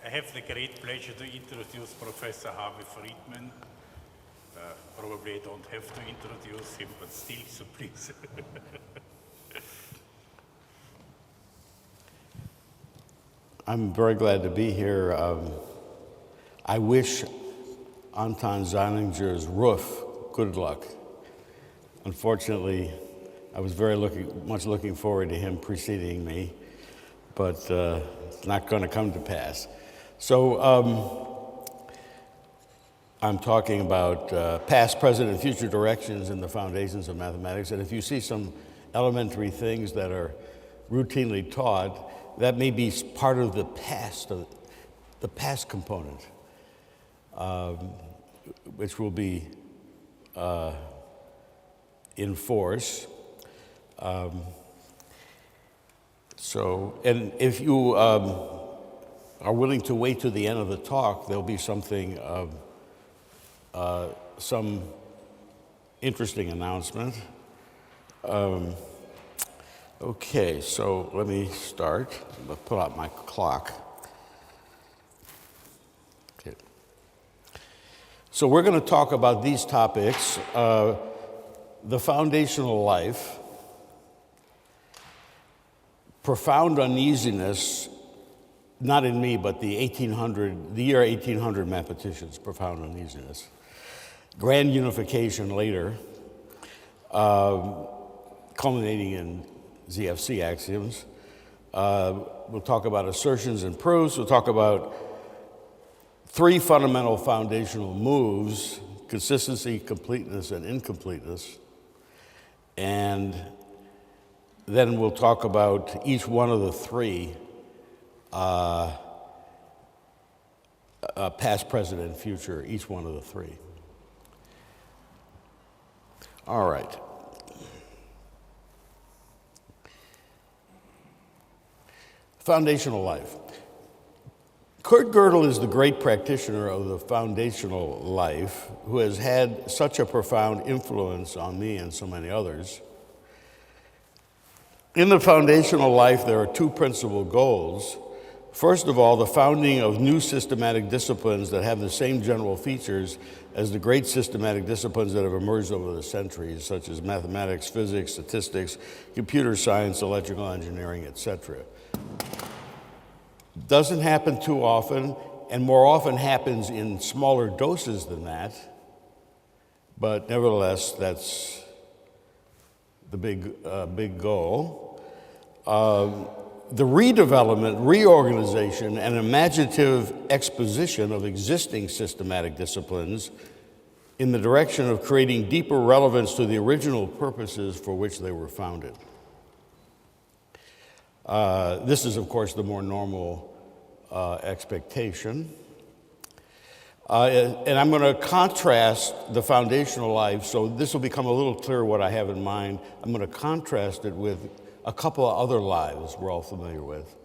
I have the great pleasure to introduce Professor Harvey Friedman. Probably I don't have to introduce him, but still, so please. I'm very glad to be here. I wish Anton Zeilinger's roof good luck. Unfortunately, I was very much looking forward to him preceding me, but it's not going to come to pass. So I'm talking about past, present, and future directions in the foundations of mathematics. And if you see some elementary things that are routinely taught, that may be part of the past component, which will be in force. And if you are willing to wait to the end of the talk, there'll be something some interesting announcement. Okay, so let me start. I'm going to pull out my clock. Okay. So we're going to talk about these topics, the foundational life, profound uneasiness, not in me, but the year 1800 mathematicians, profound uneasiness, grand unification later, culminating in ZFC axioms. We'll talk about assertions and proofs. We'll talk about three fundamental foundational moves: consistency, completeness, and incompleteness. And then we'll talk about each one of the three, past, present, and future, each one of the three. All right. Foundational life. Kurt Gödel is the great practitioner of the foundational life who has had such a profound influence on me and so many others. In the foundational life, there are two principal goals. First of all, the founding of new systematic disciplines that have the same general features as the great systematic disciplines that have emerged over the centuries, such as mathematics, physics, statistics, computer science, electrical engineering, etc. Doesn't happen too often, and more often happens in smaller doses than that, but nevertheless, that's the big goal. The redevelopment, reorganization, and imaginative exposition of existing systematic disciplines in the direction of creating deeper relevance to the original purposes for which they were founded. This is, of course, the more normal expectation. And I'm going to contrast the foundational life, so this will become a little clearer what I have in mind. I'm going to contrast it with a couple of other lives we're all familiar with,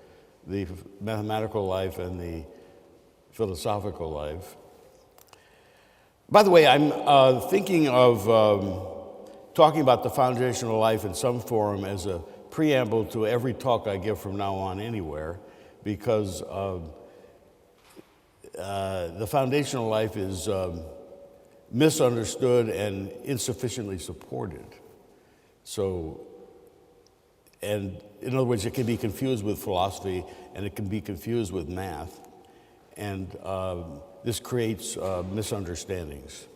the mathematical life and the philosophical life. By the way, I'm thinking of talking about the foundational life in some form as a preamble to every talk I give from now on anywhere, because the foundational life is misunderstood and insufficiently supported. So, and in other words, it can be confused with philosophy and it can be confused with math, and this creates misunderstandings.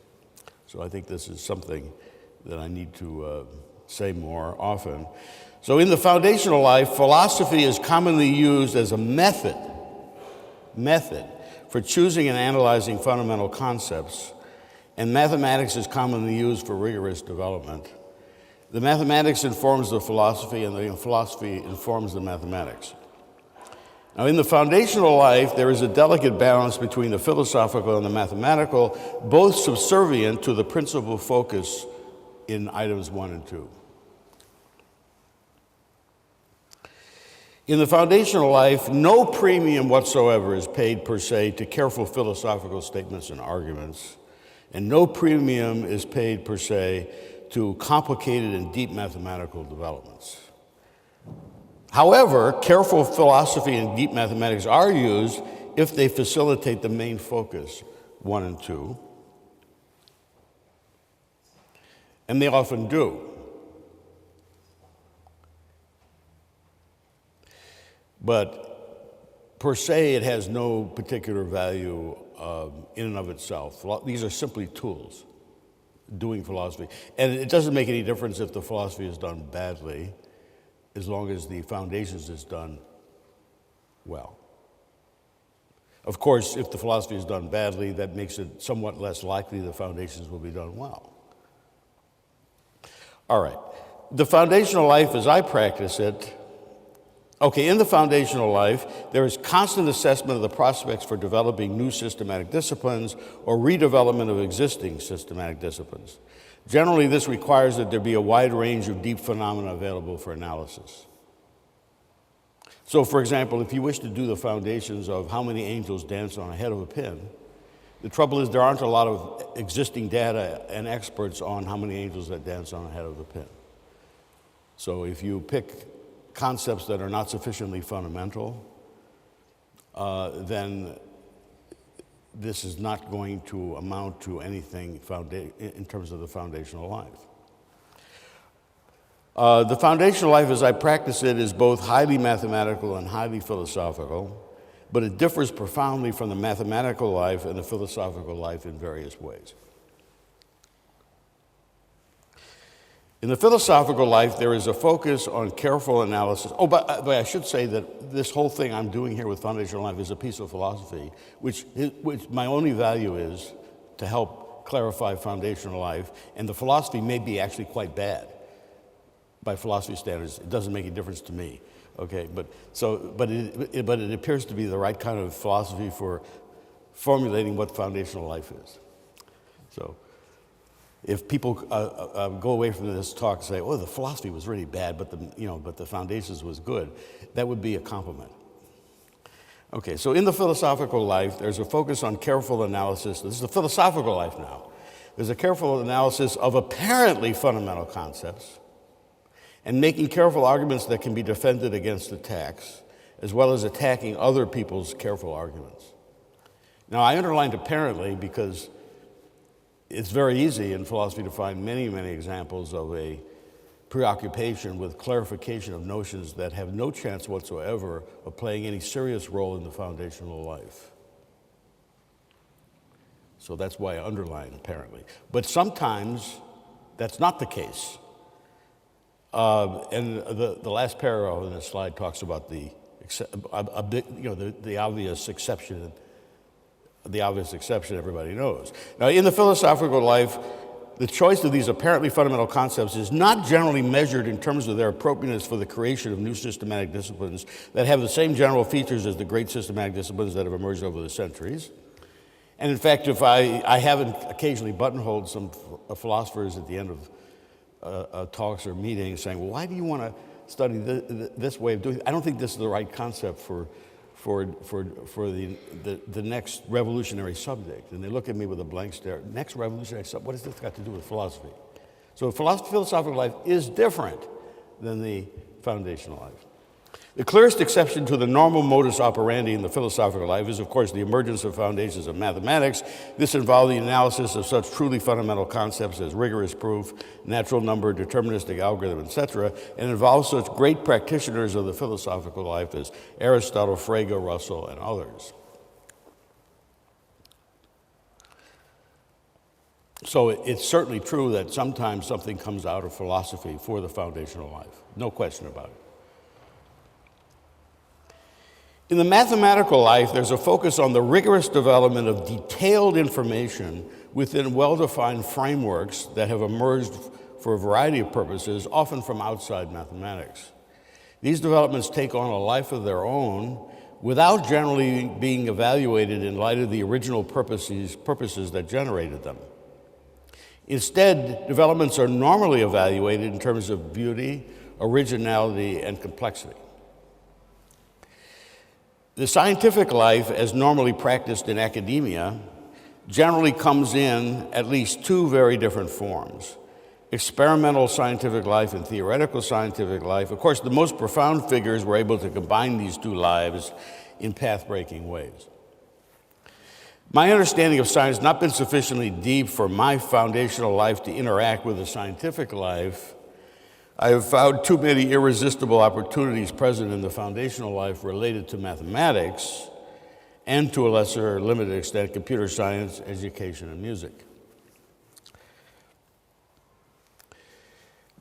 So I think this is something that I need to say more often. So in the foundational life, philosophy is commonly used as a method for choosing and analyzing fundamental concepts, and mathematics is commonly used for rigorous development. The mathematics informs the philosophy, and the philosophy informs the mathematics. Now, in the foundational life, there is a delicate balance between the philosophical and the mathematical, both subservient to the principal focus in items 1 and 2. In the foundational life, no premium whatsoever is paid per se to careful philosophical statements and arguments, and no premium is paid per se to complicated and deep mathematical developments. However, careful philosophy and deep mathematics are used if they facilitate the main focus, 1 and 2, and they often do. But per se, it has no particular value in and of itself. These are simply tools, doing philosophy. And it doesn't make any difference if the philosophy is done badly, as long as the foundations is done well. Of course, if the philosophy is done badly, that makes it somewhat less likely the foundations will be done well. All right. The foundational life as I practice it, okay, in the foundational life, there is constant assessment of the prospects for developing new systematic disciplines or redevelopment of existing systematic disciplines. Generally, this requires that there be a wide range of deep phenomena available for analysis. So, for example, if you wish to do the foundations of how many angels dance on a head of a pin, the trouble is there aren't a lot of existing data and experts on how many angels that dance on a head of a pin. So if you pick concepts that are not sufficiently fundamental, then this is not going to amount to anything in terms of the foundational life. The foundational life as I practice it is both highly mathematical and highly philosophical, but it differs profoundly from the mathematical life and the philosophical life in various ways. In the philosophical life, there is a focus on careful analysis. Oh, but I should say that this whole thing I'm doing here with foundational life is a piece of philosophy, which my only value is to help clarify foundational life, and the philosophy may be actually quite bad. By philosophy standards, it doesn't make a difference to me. Okay, but it appears to be the right kind of philosophy for formulating what foundational life is. So, if people go away from this talk and say, "Oh, the philosophy was really bad, but the foundations was good," that would be a compliment. Okay, so in the philosophical life, there's a focus on careful analysis. This is the philosophical life now. There's a careful analysis of apparently fundamental concepts, and making careful arguments that can be defended against attacks, as well as attacking other people's careful arguments. Now, I underlined apparently because it's very easy in philosophy to find many, many examples of a preoccupation with clarification of notions that have no chance whatsoever of playing any serious role in the foundational life. So that's why I underline apparently. But sometimes that's not the case. And the last paragraph in this slide talks about the obvious exception. The obvious exception everybody knows. Now, in the philosophical life, the choice of these apparently fundamental concepts is not generally measured in terms of their appropriateness for the creation of new systematic disciplines that have the same general features as the great systematic disciplines that have emerged over the centuries. And in fact, if I haven't occasionally buttonholed some philosophers at the end of talks or meetings saying, well, why do you want to study this way of doing it? I don't think this is the right concept for the next revolutionary subject. And they look at me with a blank stare. Next revolutionary subject, what has this got to do with philosophy? So philosophical life is different than the foundational life. The clearest exception to the normal modus operandi in the philosophical life is, of course, the emergence of foundations of mathematics. This involved the analysis of such truly fundamental concepts as rigorous proof, natural number, deterministic algorithm, etc., and involves such great practitioners of the philosophical life as Aristotle, Frege, Russell, and others. So it's certainly true that sometimes something comes out of philosophy for the foundational life. No question about it. In the mathematical life, there's a focus on the rigorous development of detailed information within well-defined frameworks that have emerged for a variety of purposes, often from outside mathematics. These developments take on a life of their own without generally being evaluated in light of the original purposes that generated them. Instead, developments are normally evaluated in terms of beauty, originality, and complexity. The scientific life, as normally practiced in academia, generally comes in at least two very different forms: experimental scientific life and theoretical scientific life. Of course, the most profound figures were able to combine these two lives in path-breaking ways. My understanding of science has not been sufficiently deep for my foundational life to interact with the scientific life. I have found too many irresistible opportunities present in the foundational life related to mathematics and, to a lesser limited extent, computer science, education, and music.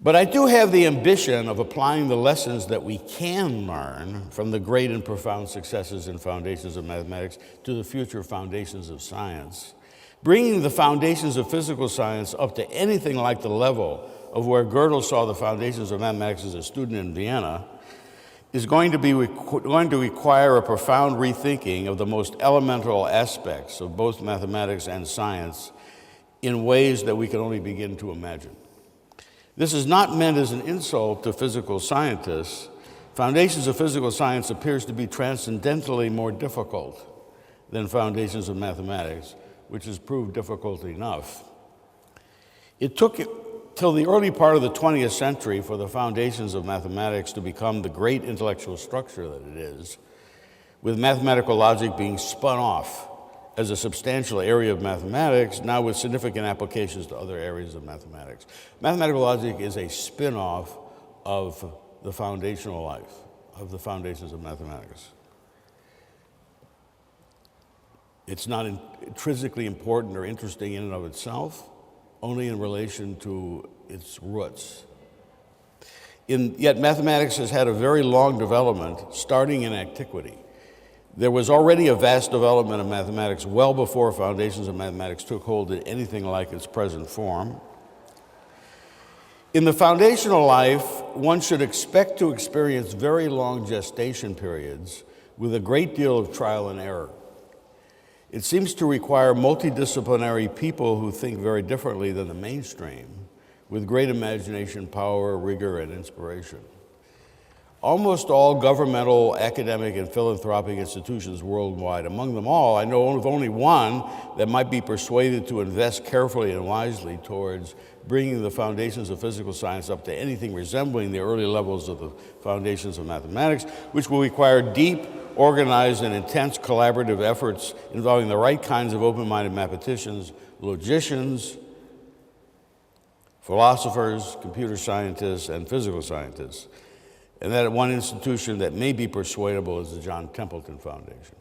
But I do have the ambition of applying the lessons that we can learn from the great and profound successes in foundations of mathematics to the future foundations of science. Bringing the foundations of physical science up to anything like the level of where Gödel saw the foundations of mathematics as a student in Vienna is going to require a profound rethinking of the most elemental aspects of both mathematics and science in ways that we can only begin to imagine. This is not meant as an insult to physical scientists. Foundations of physical science appears to be transcendently more difficult than foundations of mathematics, which has proved difficult enough. It took till the early part of the 20th century for the foundations of mathematics to become the great intellectual structure that it is, with mathematical logic being spun off as a substantial area of mathematics, now with significant applications to other areas of mathematics. Mathematical logic is a spin-off of the foundational life, of the foundations of mathematics. It's not intrinsically important or interesting in and of itself, only in relation to its roots. Yet mathematics has had a very long development, starting in antiquity. There was already a vast development of mathematics well before foundations of mathematics took hold in anything like its present form. In the foundational life, one should expect to experience very long gestation periods with a great deal of trial and error. It seems to require multidisciplinary people who think very differently than the mainstream, with great imagination, power, rigor, and inspiration. Almost all governmental, academic, and philanthropic institutions worldwide, among them all, I know of only one that might be persuaded to invest carefully and wisely towards bringing the foundations of physical science up to anything resembling the early levels of the foundations of mathematics, which will require deep, organized, and intense collaborative efforts involving the right kinds of open-minded mathematicians, logicians, philosophers, computer scientists, and physical scientists. And that one institution that may be persuadable is the John Templeton Foundation.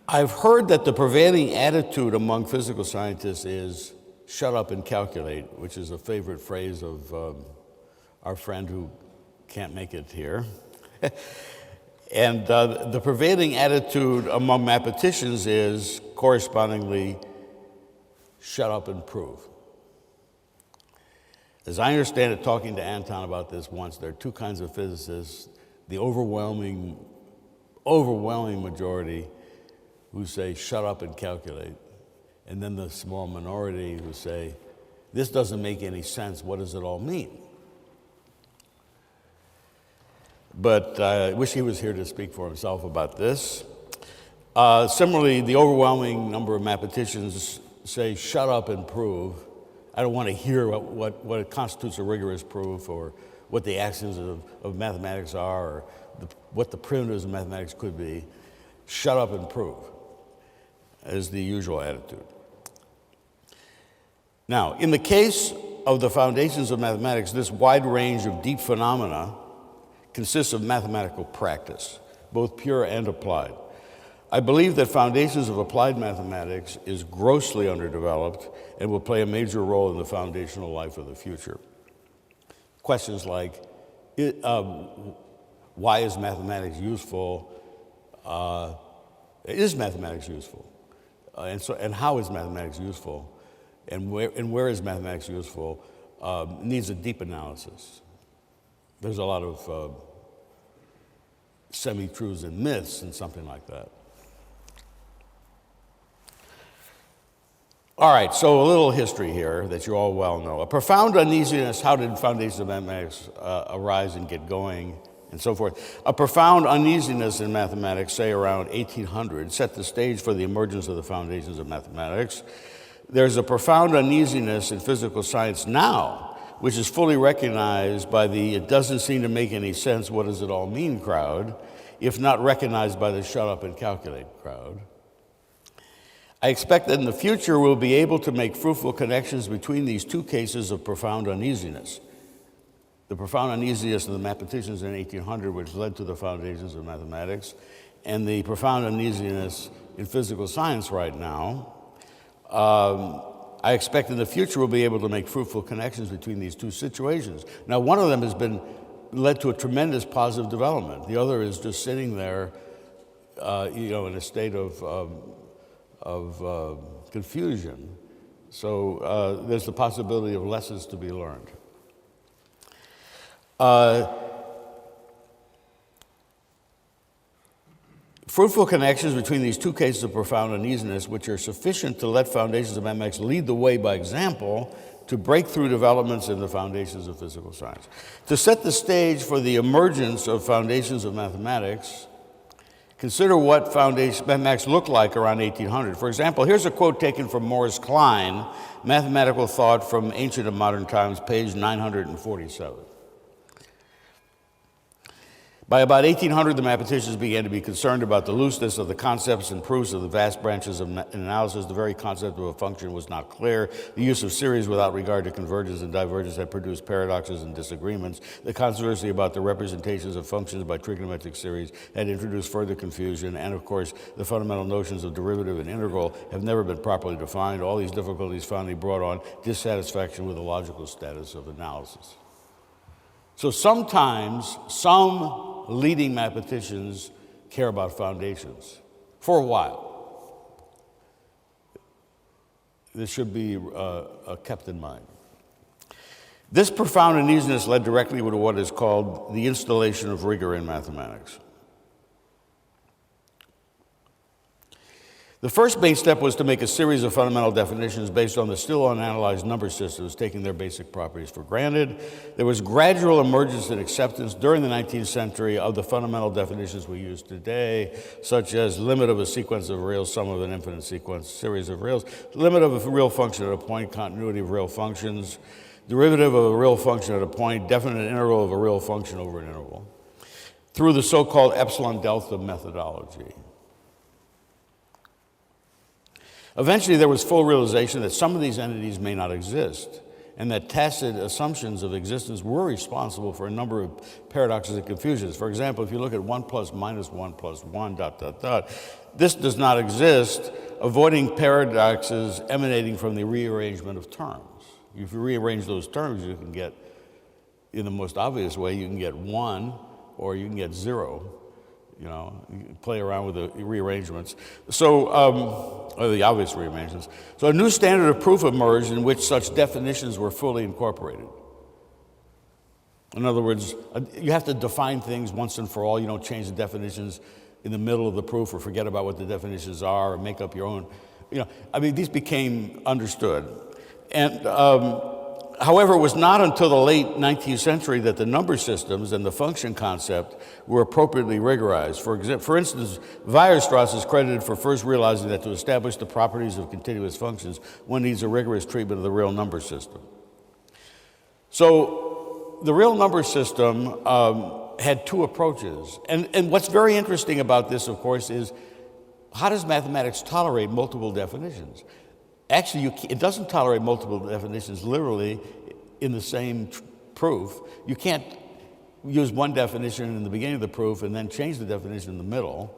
I've heard that the prevailing attitude among physical scientists is shut up and calculate, which is a favorite phrase of our friend who can't make it here. And the prevailing attitude among mathematicians is correspondingly shut up and prove. As I understand it, talking to Anton about this once, there are two kinds of physicists: the overwhelming majority who say, shut up and calculate, and then the small minority who say, this doesn't make any sense, what does it all mean? But I wish he was here to speak for himself about this. Similarly, the overwhelming number of mathematicians say, shut up and prove. I don't want to hear what constitutes a rigorous proof, or what the axioms of mathematics are, or what the primitives of mathematics could be. Shut up and prove is the usual attitude. Now, in the case of the foundations of mathematics, this wide range of deep phenomena consists of mathematical practice, both pure and applied. I believe that foundations of applied mathematics is grossly underdeveloped and will play a major role in the foundational life of the future. Questions like, why is mathematics useful? Is mathematics useful? And how is mathematics useful? And where is mathematics useful? Needs a deep analysis. There's a lot of semi-truths and myths and something like that. All right, so a little history here that you all well know. A profound uneasiness, how did foundations of mathematics arise and get going, and so forth. A profound uneasiness in mathematics, say around 1800, set the stage for the emergence of the foundations of mathematics. There's a profound uneasiness in physical science now, which is fully recognized by the "it doesn't seem to make any sense, what does it all mean" crowd, if not recognized by the shut up and calculate crowd. I expect that in the future we'll be able to make fruitful connections between these two cases of profound uneasiness. The profound uneasiness of the mathematicians in 1800, which led to the foundations of mathematics, and the profound uneasiness in physical science right now. I expect in the future we'll be able to make fruitful connections between these two situations. Now, one of them has led to a tremendous positive development. The other is just sitting there, in a state of confusion. So there's the possibility of lessons to be learned. Fruitful connections between these two cases of profound uneasiness, which are sufficient to let foundations of mathematics lead the way by example to breakthrough developments in the foundations of physical science. To set the stage for the emergence of foundations of mathematics, consider what mathematics looked like around 1800. For example, here's a quote taken from Morris Klein, Mathematical Thought from Ancient and Modern Times, page 947. By about 1800, the mathematicians began to be concerned about the looseness of the concepts and proofs of the vast branches of analysis. The very concept of a function was not clear. The use of series without regard to convergence and divergence had produced paradoxes and disagreements. The controversy about the representations of functions by trigonometric series had introduced further confusion. And of course, the fundamental notions of derivative and integral have never been properly defined. All these difficulties finally brought on dissatisfaction with the logical status of analysis. So sometimes some leading mathematicians care about foundations for a while. This should be kept in mind. This profound uneasiness led directly to what is called the installation of rigor in mathematics. The first main step was to make a series of fundamental definitions based on the still unanalyzed number systems, taking their basic properties for granted. There was gradual emergence and acceptance during the 19th century of the fundamental definitions we use today, such as limit of a sequence of reals, sum of an infinite sequence, series of reals, limit of a real function at a point, continuity of real functions, derivative of a real function at a point, definite integral of a real function over an interval, through the so-called epsilon delta methodology. Eventually, there was full realization that some of these entities may not exist, and that tacit assumptions of existence were responsible for a number of paradoxes and confusions. For example, if you look at 1 plus minus 1 plus 1, ... this does not exist, avoiding paradoxes emanating from the rearrangement of terms. If you rearrange those terms, you can get, in the most obvious way, you can get 1 or you can get 0. You can play around with the rearrangements. So, or the obvious rearrangements. So a new standard of proof emerged in which such definitions were fully incorporated. In other words, you have to define things once and for all. You don't change the definitions in the middle of the proof or forget about what the definitions are or make up your own. These became understood. And however, it was not until the late 19th century that the number systems and the function concept were appropriately rigorized. For instance, Weierstrass is credited for first realizing that to establish the properties of continuous functions, one needs a rigorous treatment of the real number system. So the real number system had two approaches. And what's very interesting about this, of course, is how does mathematics tolerate multiple definitions? Actually, it doesn't tolerate multiple definitions literally in the same proof. You can't use one definition in the beginning of the proof and then change the definition in the middle.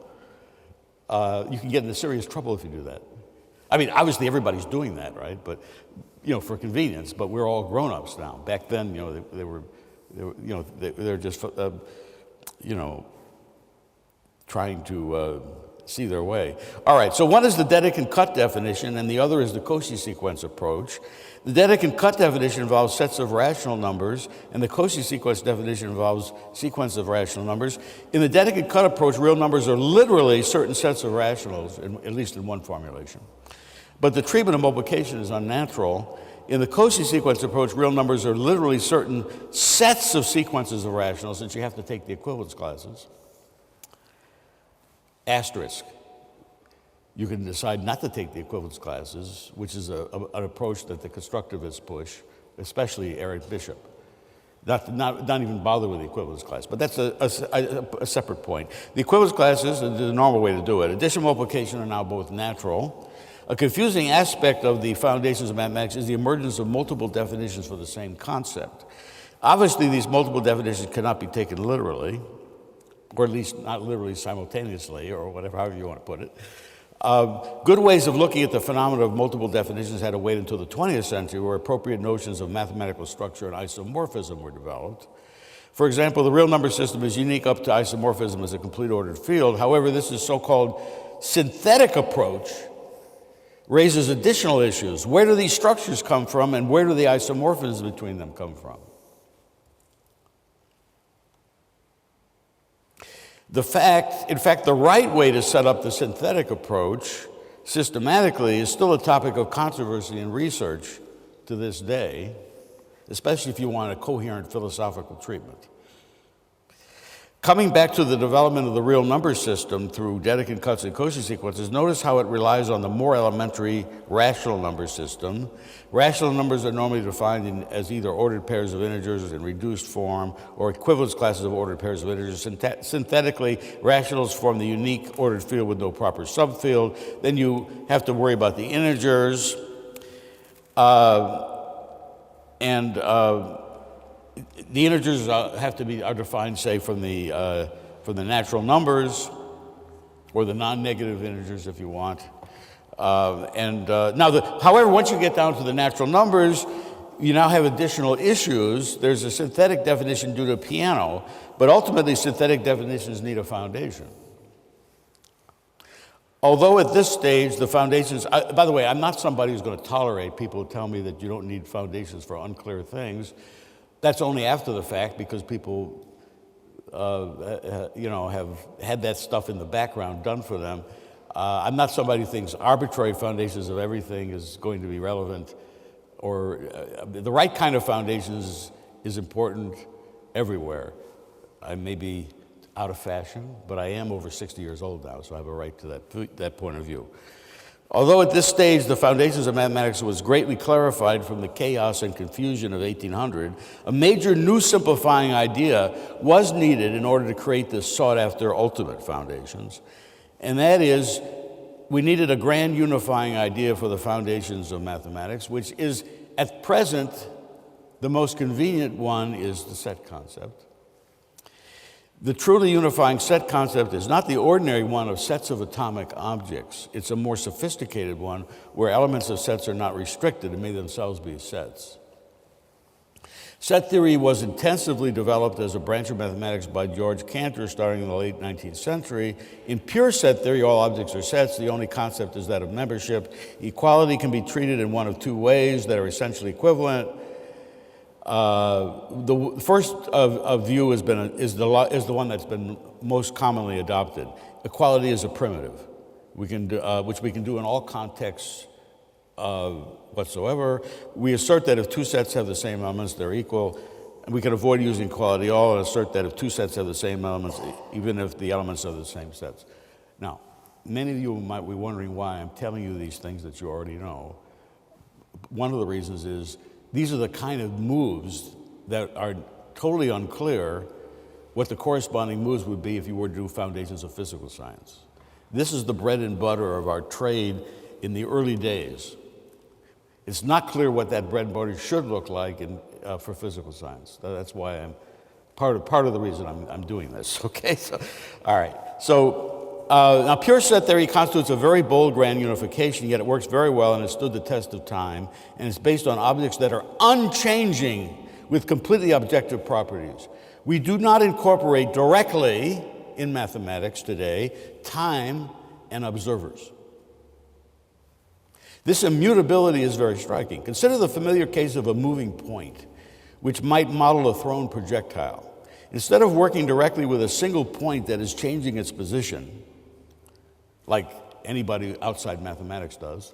You can get into serious trouble if you do that. Obviously everybody's doing that, right? But for convenience. But we're all grown-ups now. Back then, they're just trying to see their way. All right, so one is the Dedekind cut definition, and the other is the Cauchy sequence approach. The Dedekind cut definition involves sets of rational numbers, and the Cauchy sequence definition involves sequence of rational numbers. In the Dedekind cut approach, real numbers are literally certain sets of rationals, at least in one formulation. But the treatment of multiplication is unnatural. In the Cauchy sequence approach, real numbers are literally certain sets of sequences of rationals, since you have to take the equivalence classes. Asterisk. You can decide not to take the equivalence classes, which is an approach that the constructivists push, especially Eric Bishop. Not even bother with the equivalence class, but that's a separate point. The equivalence classes is the normal way to do it. Addition and multiplication are now both natural. A confusing aspect of the foundations of mathematics is the emergence of multiple definitions for the same concept. Obviously, these multiple definitions cannot be taken literally, or at least not literally simultaneously, or whatever, however you want to put it. Good ways of looking at the phenomenon of multiple definitions had to wait until the 20th century, where appropriate notions of mathematical structure and isomorphism were developed. For example, the real number system is unique up to isomorphism as a complete ordered field. However, this is so-called synthetic approach raises additional issues. Where do these structures come from, and where do the isomorphisms between them come from? In fact, the right way to set up the synthetic approach systematically is still a topic of controversy and research to this day, especially if you want a coherent philosophical treatment. Coming back to the development of the real number system through Dedekind, Cauchy, and Cauchy sequences, notice how it relies on the more elementary rational number system. Rational numbers are normally defined as either ordered pairs of integers in reduced form or equivalence classes of ordered pairs of integers. Synthetically, rationals form the unique ordered field with no proper subfield. Then you have to worry about the integers the integers are defined, say, from the natural numbers, or the non-negative integers, if you want. However, once you get down to the natural numbers, you now have additional issues. There's a synthetic definition due to piano, but ultimately synthetic definitions need a foundation. Although at this stage, the foundations, by the way, I'm not somebody who's going to tolerate people who tell me that you don't need foundations for unclear things. That's only after the fact, because people, have had that stuff in the background done for them. I'm not somebody who thinks arbitrary foundations of everything is going to be relevant, or the right kind of foundations is important everywhere. I may be out of fashion, but I am over 60 years old now, so I have a right to that point of view. Although at this stage the foundations of mathematics was greatly clarified from the chaos and confusion of 1800, a major new simplifying idea was needed in order to create the sought-after ultimate foundations, and that is, we needed a grand unifying idea for the foundations of mathematics, which is, at present, the most convenient one is the set concept. The truly unifying set concept is not the ordinary one of sets of atomic objects. It's a more sophisticated one where elements of sets are not restricted and may themselves be sets. Set theory was intensively developed as a branch of mathematics by George Cantor starting in the late 19th century. In pure set theory, all objects are sets. The only concept is that of membership. Equality can be treated in one of two ways that are essentially equivalent. The first of view is the one that's been most commonly adopted. Equality is a primitive, which we can do in all contexts whatsoever. We assert that if two sets have the same elements, they're equal. And we can avoid using equality all and assert that if two sets have the same elements, even if the elements are the same sets. Now, many of you might be wondering why I'm telling you these things that you already know. One of the reasons is these are the kind of moves that are totally unclear what the corresponding moves would be if you were to do foundations of physical science. This is the bread and butter of our trade in the early days. It's not clear what that bread and butter should look like for physical science. That's why I'm part of the reason I'm doing this. Okay, so all right. So now pure set theory constitutes a very bold grand unification, yet it works very well and has stood the test of time, and it's based on objects that are unchanging with completely objective properties. We do not incorporate directly in mathematics today time and observers. This immutability is very striking. Consider the familiar case of a moving point, which might model a thrown projectile. Instead of working directly with a single point that is changing its position, like anybody outside mathematics does,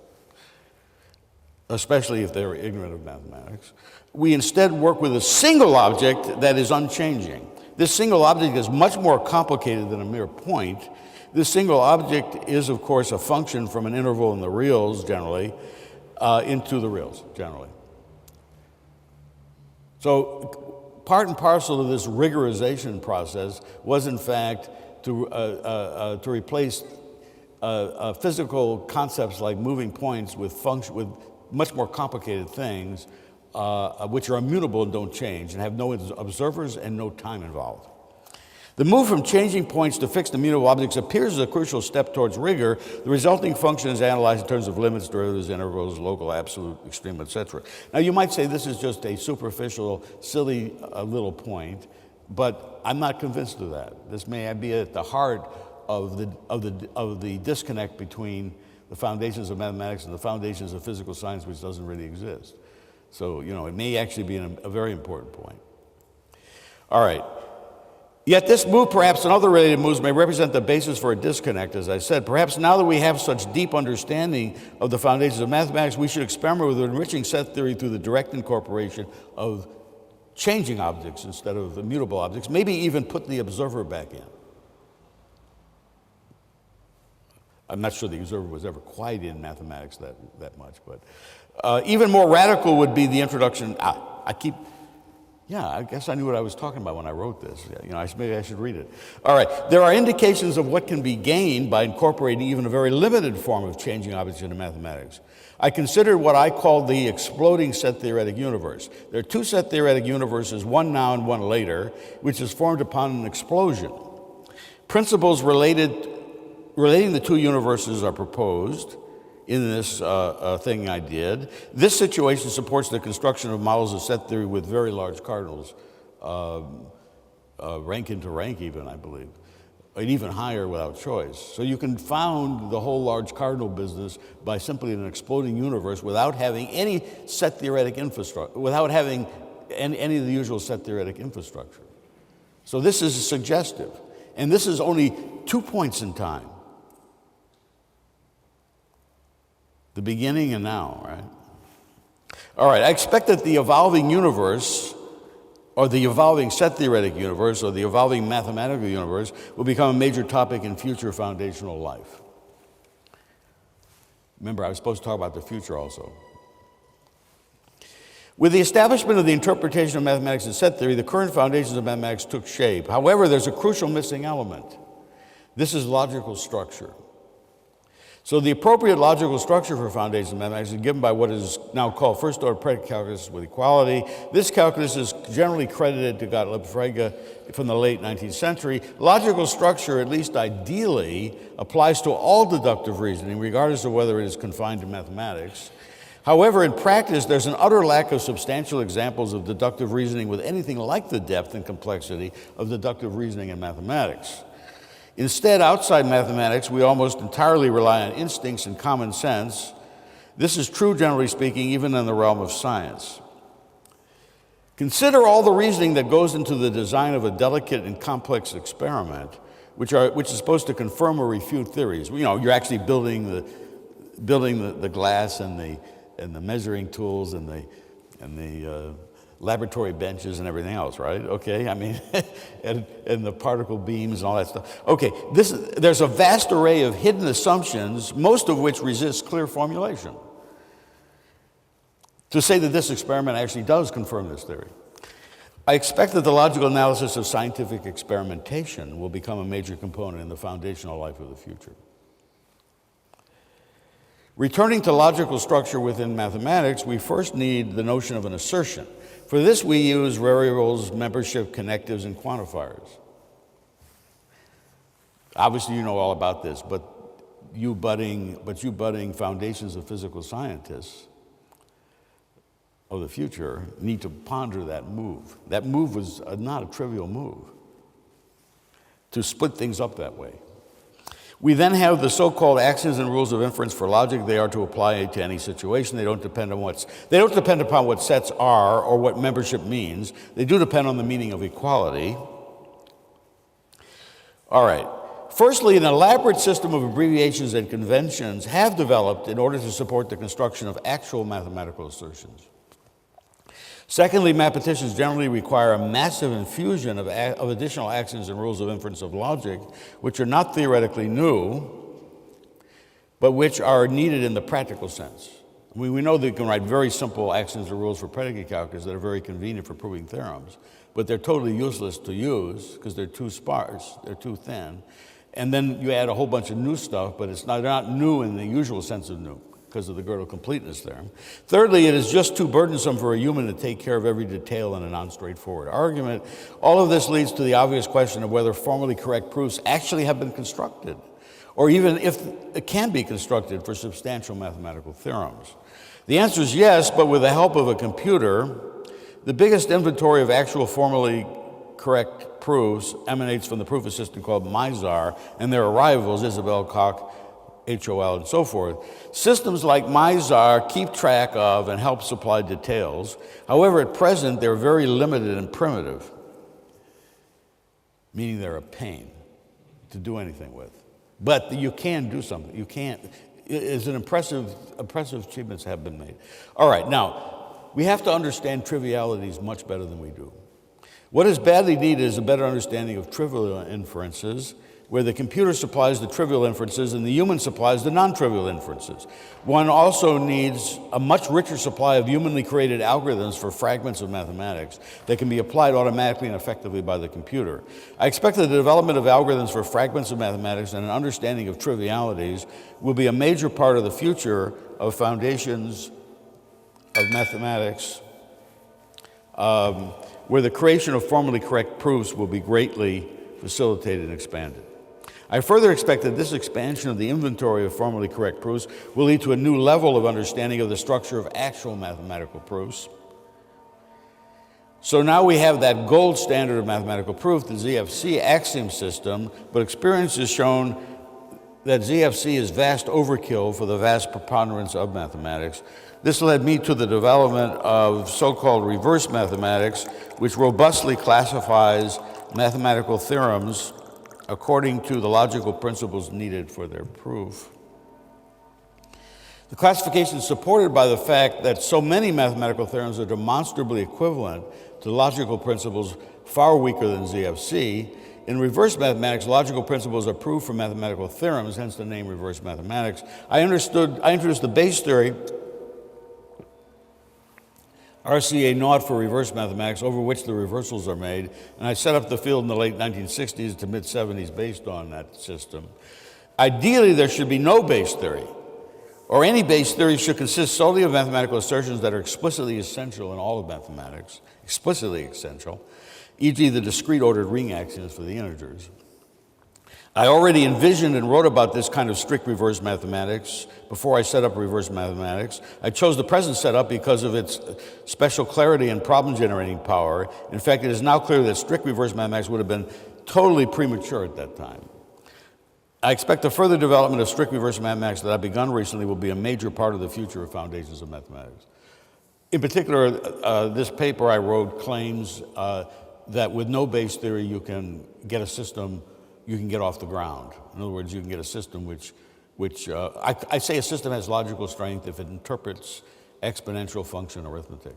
especially if they're ignorant of mathematics, we instead work with a single object that is unchanging. This single object is much more complicated than a mere point. This single object is, of course, a function from an interval in the reals, generally, into the reals, generally. So Part and parcel of this rigorization process was, in fact, to replace physical concepts like moving points with much more complicated things, which are immutable and don't change, and have no observers and no time involved. The move from changing points to fixed immutable objects appears as a crucial step towards rigor. The resulting function is analyzed in terms of limits, derivatives, intervals, local, absolute, extreme, etc. Now, you might say this is just a superficial, silly little point, but I'm not convinced of that. This may be at the heart of the disconnect between the foundations of mathematics and the foundations of physical science, which doesn't really exist. So, it may actually be a very important point. All right. Yet this move, perhaps and other related moves, may represent the basis for a disconnect, as I said. Perhaps now that we have such deep understanding of the foundations of mathematics, we should experiment with enriching set theory through the direct incorporation of changing objects instead of immutable objects, maybe even put the observer back in. I'm not sure the observer was ever quite in mathematics that much, but even more radical would be the introduction. I guess I knew what I was talking about when I wrote this. Maybe I should read it. All right. There are indications of what can be gained by incorporating even a very limited form of changing objects into mathematics. I considered what I called the exploding set theoretic universe. There are two set theoretic universes, one now and one later, which is formed upon an explosion. Principles relating the two universes are proposed in this thing I did. This situation supports the construction of models of set theory with very large cardinals, rank into rank even, I believe, and even higher without choice. So you can found the whole large cardinal business by simply an exploding universe without having any set theoretic infrastructure, without having any of the usual set theoretic infrastructure. So this is suggestive. And this is only 2 points in time. The beginning and now, right? All right, I expect that the evolving universe, or the evolving set theoretic universe, or the evolving mathematical universe will become a major topic in future foundational life. Remember, I was supposed to talk about the future also. With the establishment of the interpretation of mathematics and set theory, the current foundations of mathematics took shape. However, there's a crucial missing element. This is logical structure. So the appropriate logical structure for foundations of mathematics is given by what is now called first-order predicate calculus with equality. This calculus is generally credited to Gottlob Frege from the late 19th century. Logical structure, at least ideally, applies to all deductive reasoning, regardless of whether it is confined to mathematics. However, in practice, there's an utter lack of substantial examples of deductive reasoning with anything like the depth and complexity of deductive reasoning in mathematics. Instead, outside mathematics, we almost entirely rely on instincts and common sense. This is true, generally speaking, even in the realm of science. Consider all the reasoning that goes into the design of a delicate and complex experiment, which is supposed to confirm or refute theories. You're actually building the glass and the measuring tools and the laboratory benches and everything else, right? Okay, and the particle beams and all that stuff. Okay, there's a vast array of hidden assumptions, most of which resist clear formulation. To say that this experiment actually does confirm this theory. I expect that the logical analysis of scientific experimentation will become a major component in the foundational life of the future. Returning to logical structure within mathematics, we first need the notion of an assertion. For this, we use variables, membership, connectives, and quantifiers. Obviously, you know all about this, but you budding foundations of physical scientists of the future need to ponder that move. That move was not a trivial move, to split things up that way. We then have the so-called axioms and rules of inference for logic. They are to apply to any situation. They don't depend upon what sets are or what membership means. They do depend on the meaning of equality. All right. Firstly, an elaborate system of abbreviations and conventions have developed in order to support the construction of actual mathematical assertions. Secondly, mathematicians generally require a massive infusion of additional axioms and rules of inference of logic, which are not theoretically new, but which are needed in the practical sense. We know that you can write very simple axioms or rules for predicate calculus that are very convenient for proving theorems, but they're totally useless to use because they're too sparse, they're too thin. And then you add a whole bunch of new stuff, but they're not new in the usual sense of new because of the Gödel completeness theorem. Thirdly, it is just too burdensome for a human to take care of every detail in a non-straightforward argument. All of this leads to the obvious question of whether formally correct proofs actually have been constructed, or even if it can be constructed for substantial mathematical theorems. The answer is yes, but with the help of a computer. The biggest inventory of actual formally correct proofs emanates from the proof assistant called Mizar and their arrivals, Isabelle, Koch, HOL, and so forth. Systems like Mizar keep track of and help supply details. However, at present, they're very limited and primitive, meaning they're a pain to do anything with. But you can do something. You can't. It's an impressive achievements have been made. All right, now, we have to understand trivialities much better than we do. What is badly needed is a better understanding of trivial inferences, where the computer supplies the trivial inferences and the human supplies the non-trivial inferences. One also needs a much richer supply of humanly created algorithms for fragments of mathematics that can be applied automatically and effectively by the computer. I expect that the development of algorithms for fragments of mathematics and an understanding of trivialities will be a major part of the future of foundations of mathematics, where the creation of formally correct proofs will be greatly facilitated and expanded. I further expect that this expansion of the inventory of formally correct proofs will lead to a new level of understanding of the structure of actual mathematical proofs. So now we have that gold standard of mathematical proof, the ZFC axiom system, but experience has shown that ZFC is vast overkill for the vast preponderance of mathematics. This led me to the development of so-called reverse mathematics, which robustly classifies mathematical theorems according to the logical principles needed for their proof. The classification is supported by the fact that so many mathematical theorems are demonstrably equivalent to logical principles far weaker than ZFC. In reverse mathematics, logical principles are proved from mathematical theorems, hence the name reverse mathematics. I introduced the base theory, RCA naught for reverse mathematics, over which the reversals are made, and I set up the field in the late 1960s to mid-70s based on that system. Ideally, there should be no base theory, or any base theory should consist solely of mathematical assertions that are explicitly essential in all of mathematics, explicitly essential, e.g. the discrete ordered ring axioms for the integers. I already envisioned and wrote about this kind of strict reverse mathematics before I set up reverse mathematics. I chose the present setup because of its special clarity and problem generating power. In fact, it is now clear that strict reverse mathematics would have been totally premature at that time. I expect the further development of strict reverse mathematics that I've begun recently will be a major part of the future of foundations of mathematics. In particular, this paper I wrote claims that with no base theory you can get a system you can get off the ground. In other words, you can get a system which I say a system has logical strength if it interprets exponential function arithmetic.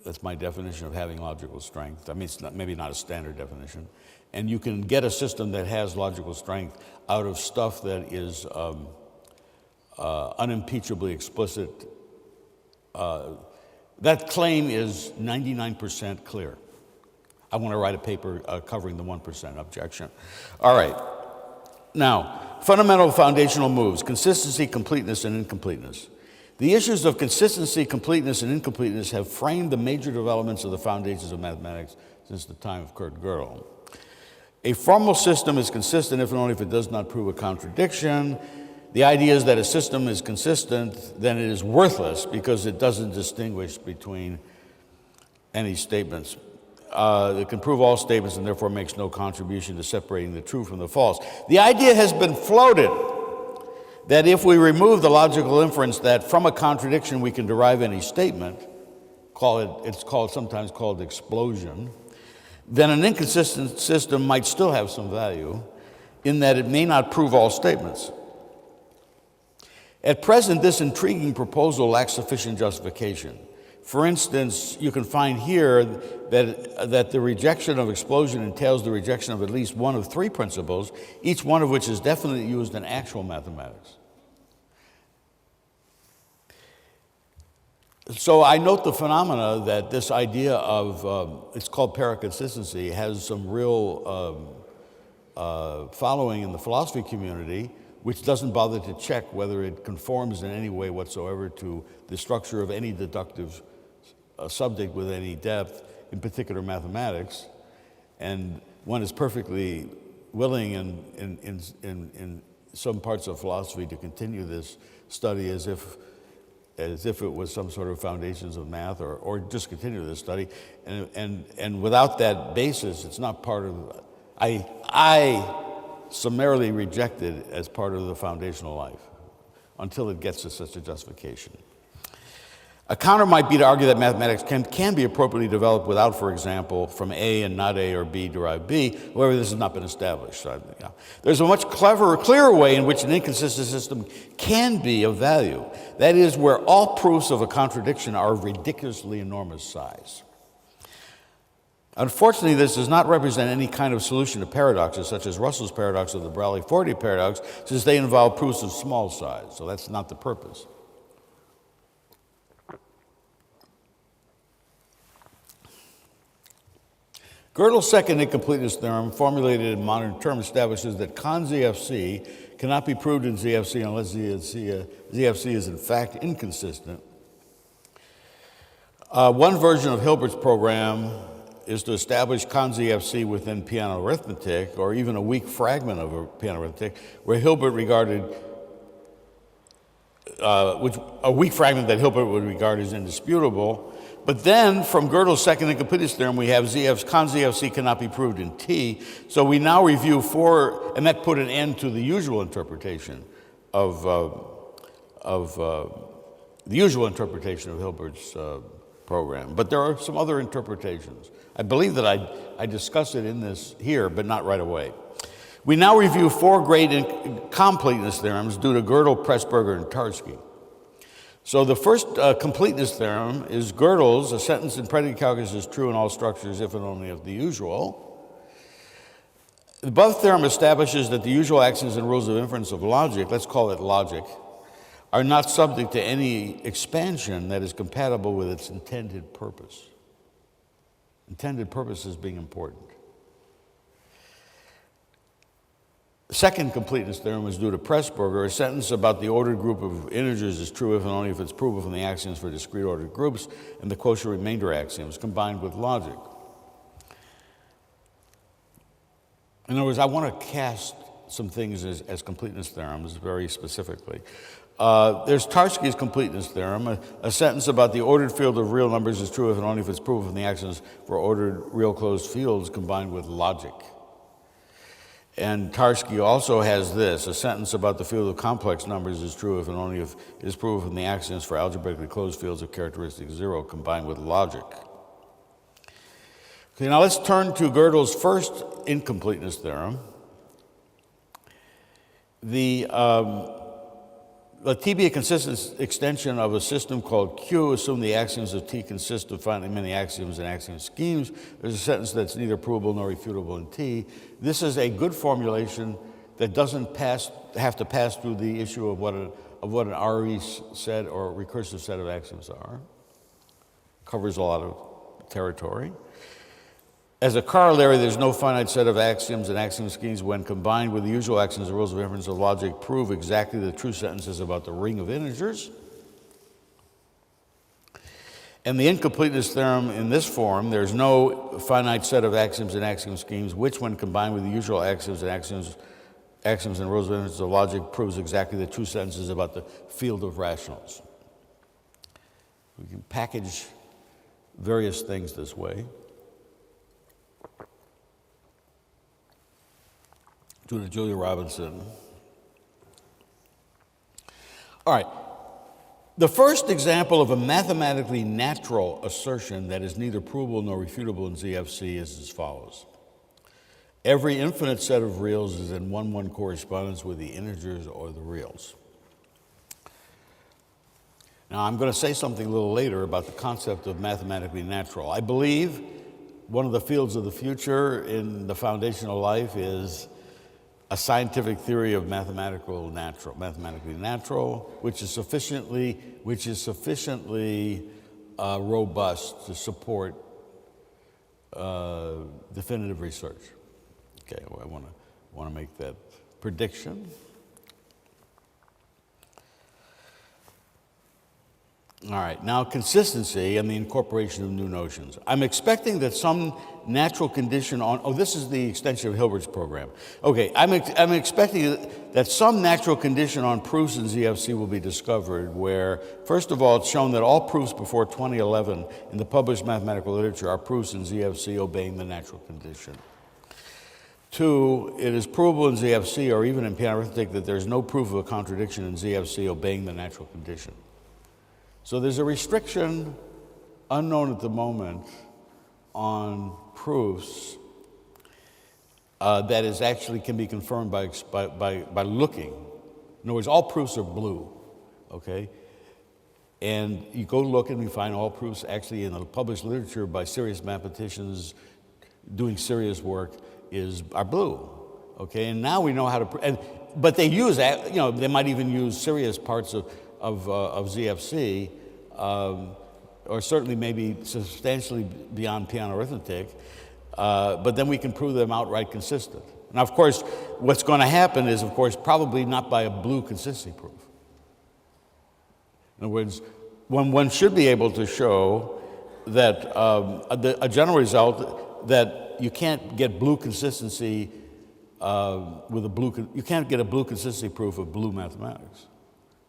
That's my definition of having logical strength. I mean, it's maybe not a standard definition. And you can get a system that has logical strength out of stuff that is unimpeachably explicit. That claim is 99% clear. I want to write a paper covering the 1% objection. All right. Now, fundamental foundational moves, consistency, completeness, and incompleteness. The issues of consistency, completeness, and incompleteness have framed the major developments of the foundations of mathematics since the time of Kurt Gödel. A formal system is consistent if and only if it does not prove a contradiction. The idea is that a system is consistent, then it is worthless because it doesn't distinguish between any statements. It can prove all statements and therefore makes no contribution to separating the true from the false. The idea has been floated that if we remove the logical inference that from a contradiction we can derive any statement, sometimes called explosion, then an inconsistent system might still have some value in that it may not prove all statements. At present, this intriguing proposal lacks sufficient justification. For instance, you can find here that the rejection of explosion entails the rejection of at least one of three principles, each one of which is definitely used in actual mathematics. So I note the phenomena that this idea of, it's called paraconsistency, has some real following in the philosophy community, which doesn't bother to check whether it conforms in any way whatsoever to the structure of any deductive subject with any depth, in particular mathematics. And one is perfectly willing in some parts of philosophy to continue this study as if it was some sort of foundations of math, or just continue this study. And without that basis, it's not part of, I summarily reject it as part of the foundational life until it gets to such a justification. A counter might be to argue that mathematics can be appropriately developed without, for example, from A and not A or B derive B. However, this has not been established. So, there's a much clearer way in which an inconsistent system can be of value. That is, where all proofs of a contradiction are of ridiculously enormous size. Unfortunately, this does not represent any kind of solution to paradoxes, such as Russell's paradox or the Brawley-Forty paradox, since they involve proofs of small size. So that's not the purpose. Gödel's second incompleteness theorem, formulated in modern terms, establishes that con-ZFC cannot be proved in ZFC unless ZFC is in fact inconsistent. One version of Hilbert's program is to establish con-ZFC within Peano arithmetic, or even a weak fragment of a Peano arithmetic, where Hilbert regarded, a weak fragment that Hilbert would regard as indisputable. But then, from Gödel's second incompleteness theorem, we have con-ZFC cannot be proved in T. So we now review and that put an end to the usual interpretation of Hilbert's program. But there are some other interpretations. I believe that I discussed it in this here, but not right away. We now review four great incompleteness theorems due to Gödel, Pressburger, and Tarski. So the first completeness theorem is Gödel's: a sentence in predicate calculus is true in all structures if and only if the usual. The above theorem establishes that the usual axioms and rules of inference of logic, let's call it logic, are not subject to any expansion that is compatible with its intended purpose. Intended purpose is being important. The second completeness theorem is due to Pressburger: a sentence about the ordered group of integers is true if and only if it's provable from the axioms for discrete ordered groups and the quotient remainder axioms combined with logic. In other words, I want to cast some things as completeness theorems very specifically. There's Tarski's completeness theorem: a sentence about the ordered field of real numbers is true if and only if it's provable from the axioms for ordered real closed fields combined with logic. And Tarski also has this: a sentence about the field of complex numbers is true if and only if it is provable from the axioms for algebraically closed fields of characteristic 0 combined with logic. Okay, now let's turn to Gödel's first incompleteness theorem. Let T be a consistent extension of a system called Q. Assume the axioms of T consist of finitely many axioms and axiom schemes. There's a sentence that's neither provable nor refutable in T. This is a good formulation that doesn't have to pass through the issue of what an RE set or recursive set of axioms are. Covers a lot of territory. As a corollary, there's no finite set of axioms and axiom schemes when combined with the usual axioms and rules of inference of logic prove exactly the true sentences about the ring of integers. And the incompleteness theorem in this form: there's no finite set of axioms and axiom schemes which, when combined with the usual axioms and axioms and rules of inference of logic, proves exactly the true sentences about the field of rationals. We can package various things this way. Due to Julia Robinson. All right. The first example of a mathematically natural assertion that is neither provable nor refutable in ZFC is as follows: every infinite set of reals is in 1-1 correspondence with the integers or the reals. Now, I'm going to say something a little later about the concept of mathematically natural. I believe one of the fields of the future in the foundational life is a scientific theory of mathematically natural, which is sufficiently robust to support definitive research. Okay, well, I want to make that prediction. All right, now consistency and the incorporation of new notions. I'm expecting that some natural condition on, this is the extension of Hilbert's program. Okay, I'm expecting that some natural condition on proofs in ZFC will be discovered where, first of all, it's shown that all proofs before 2011 in the published mathematical literature are proofs in ZFC obeying the natural condition. 2, it is provable in ZFC or even in piano arithmetic that there's no proof of a contradiction in ZFC obeying the natural condition. So there's a restriction unknown at the moment on proofs that is actually can be confirmed by looking. In other words, all proofs are blue, okay? And you go look and you find all proofs actually in the published literature by serious mathematicians doing serious work are blue, okay? And now we know how to, but they use, they might even use serious parts of ZFC, or certainly maybe substantially beyond piano arithmetic, but then we can prove them outright consistent. Now, of course, what's going to happen is, of course, probably not by a blue consistency proof. In other words, one should be able to show that a general result that you can't get blue consistency you can't get a blue consistency proof of blue mathematics.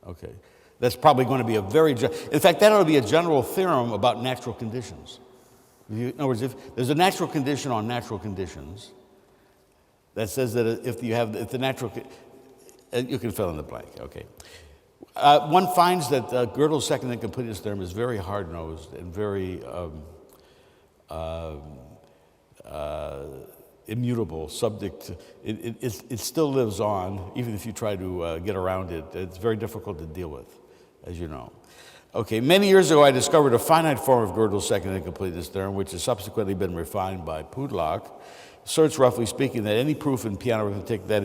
Okay, that's probably going to be in fact, that ought to be a general theorem about natural conditions. In other words, if there's a natural condition on natural conditions that says that if the natural, you can fill in the blank. Okay, one finds that Gödel's second incompleteness theorem is very hard-nosed and very immutable, subject. It still lives on, even if you try to get around it. It's very difficult to deal with, as you know. Okay, many years ago I discovered a finite form of Gödel's second incompleteness theorem, which has subsequently been refined by Pudlak. Asserts, roughly speaking, that any proof in piano arithmetic that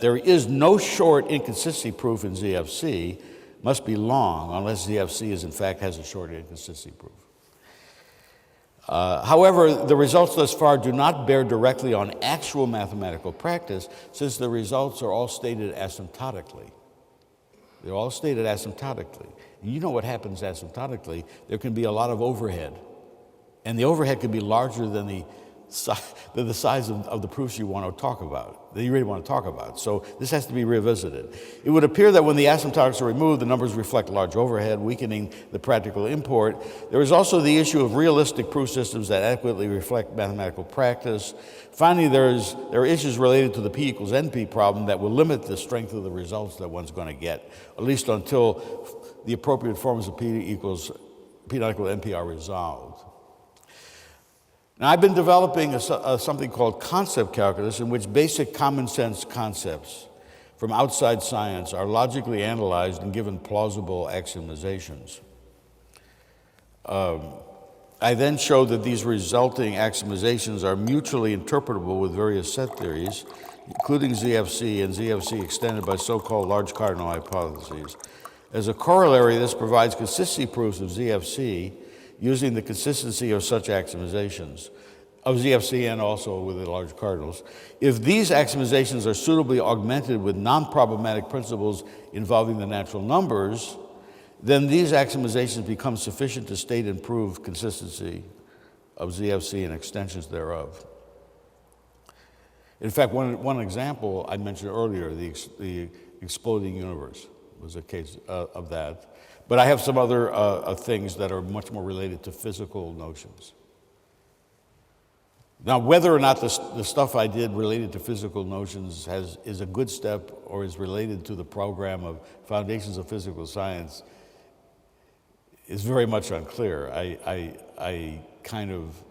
there is no short inconsistency proof in ZFC must be long, unless ZFC in fact has a short inconsistency proof. However, the results thus far do not bear directly on actual mathematical practice, since the results are all stated asymptotically. They're all stated asymptotically. And you know what happens asymptotically. There can be a lot of overhead. And the overhead can be larger than the size of the proofs you want to talk about, that you really want to talk about. So this has to be revisited. It would appear that when the asymptotics are removed, the numbers reflect large overhead, weakening the practical import. There is also the issue of realistic proof systems that adequately reflect mathematical practice. Finally, there are issues related to the P equals NP problem that will limit the strength of the results that one's going to get, at least until the appropriate forms of P not equal NP are resolved. Now, I've been developing something called concept calculus, in which basic common sense concepts from outside science are logically analyzed and given plausible axiomatizations. I then show that these resulting axiomatizations are mutually interpretable with various set theories, including ZFC and ZFC extended by so-called large cardinal hypotheses. As a corollary, this provides consistency proofs of ZFC using the consistency of such axiomatizations, of ZFC and also with the large cardinals. If these axiomatizations are suitably augmented with non-problematic principles involving the natural numbers, then these axiomatizations become sufficient to state and prove consistency of ZFC and extensions thereof. In fact, one example I mentioned earlier, the exploding universe, was a case of that. But I have some other things that are much more related to physical notions. Now, whether or not the stuff I did related to physical notions is a good step or is related to the program of Foundations of Physical Science is very much unclear. I kind of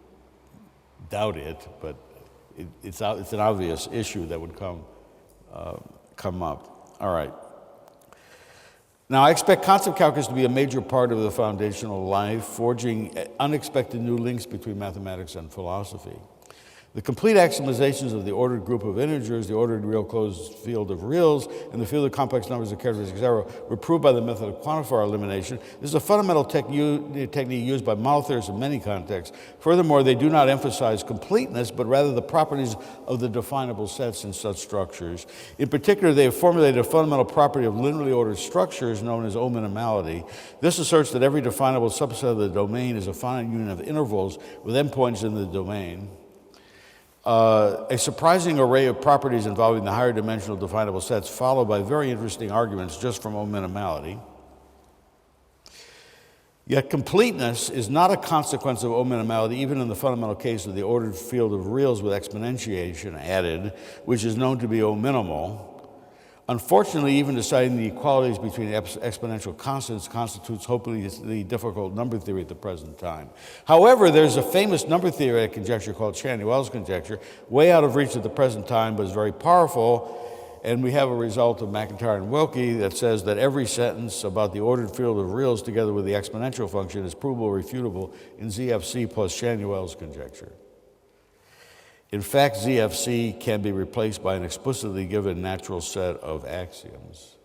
doubt it, but it's an obvious issue that would come up. All right. Now, I expect concept calculus to be a major part of the foundational life, forging unexpected new links between mathematics and philosophy. The complete axiomizations of the ordered group of integers, the ordered real closed field of reals, and the field of complex numbers of characteristic zero were proved by the method of quantifier elimination. This is a fundamental technique used by model theorists in many contexts. Furthermore, they do not emphasize completeness, but rather the properties of the definable sets in such structures. In particular, they have formulated a fundamental property of linearly ordered structures known as O-minimality. This asserts that every definable subset of the domain is a finite union of intervals with endpoints in the domain. A surprising array of properties involving the higher dimensional definable sets, followed by very interesting arguments just from O-minimality. Yet completeness is not a consequence of O-minimality, even in the fundamental case of the ordered field of reals with exponentiation added, which is known to be O-minimal. Unfortunately, even deciding the equalities between exponential constants constitutes hopelessly difficult number theory at the present time. However, there's a famous number theoretic conjecture called Chandni-Wells conjecture, way out of reach at the present time, but is very powerful. And we have a result of McIntyre and Wilkie that says that every sentence about the ordered field of reals together with the exponential function is provable or refutable in ZFC plus Chandni-Wells conjecture. In fact, ZFC can be replaced by an explicitly given natural set of axioms.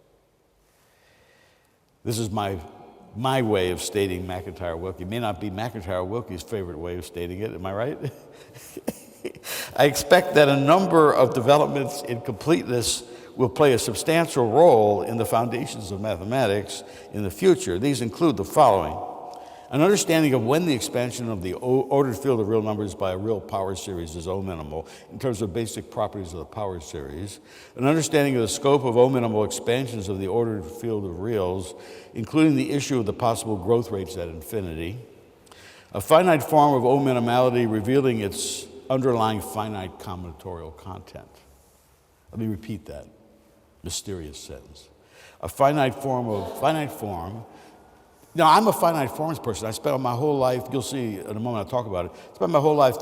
This is my way of stating McIntyre-Wilkie. It may not be McIntyre-Wilkie's favorite way of stating it, am I right? I expect that a number of developments in completeness will play a substantial role in the foundations of mathematics in the future. These include the following: an understanding of when the expansion of the ordered field of real numbers by a real power series is O-minimal in terms of basic properties of the power series. An understanding of the scope of O-minimal expansions of the ordered field of reals, including the issue of the possible growth rates at infinity. A finite form of O-minimality revealing its underlying finite combinatorial content. Let me repeat that mysterious sentence. A finite form. Now, I'm a finite forms person. I spent my whole life, you'll see in a moment I'll talk about it, spent my whole life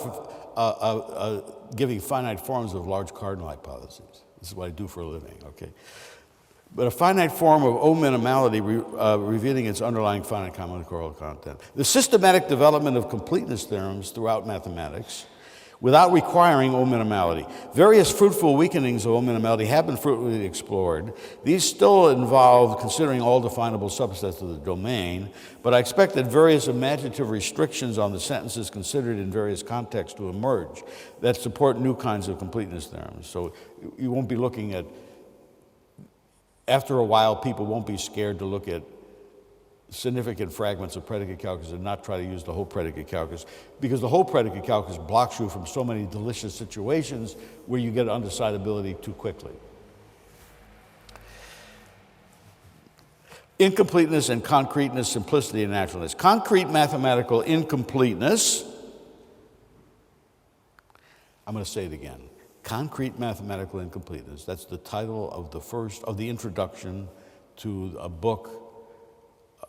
giving finite forms of large cardinal hypotheses. This is what I do for a living, okay? But a finite form of O-minimality revealing its underlying finite combinatorial content. The systematic development of completeness theorems throughout mathematics without requiring O-minimality. Various fruitful weakenings of O-minimality have been fruitfully explored. These still involve considering all definable subsets of the domain, but I expect that various imaginative restrictions on the sentences considered in various contexts to emerge that support new kinds of completeness theorems. So you won't be looking at, after a while, people won't be scared to look at significant fragments of predicate calculus and not try to use the whole predicate calculus, because the whole predicate calculus blocks you from so many delicious situations where you get undecidability too quickly. Incompleteness and concreteness, simplicity and naturalness. Concrete mathematical incompleteness, I'm going to say it again. Concrete mathematical incompleteness. That's the title of the introduction to a book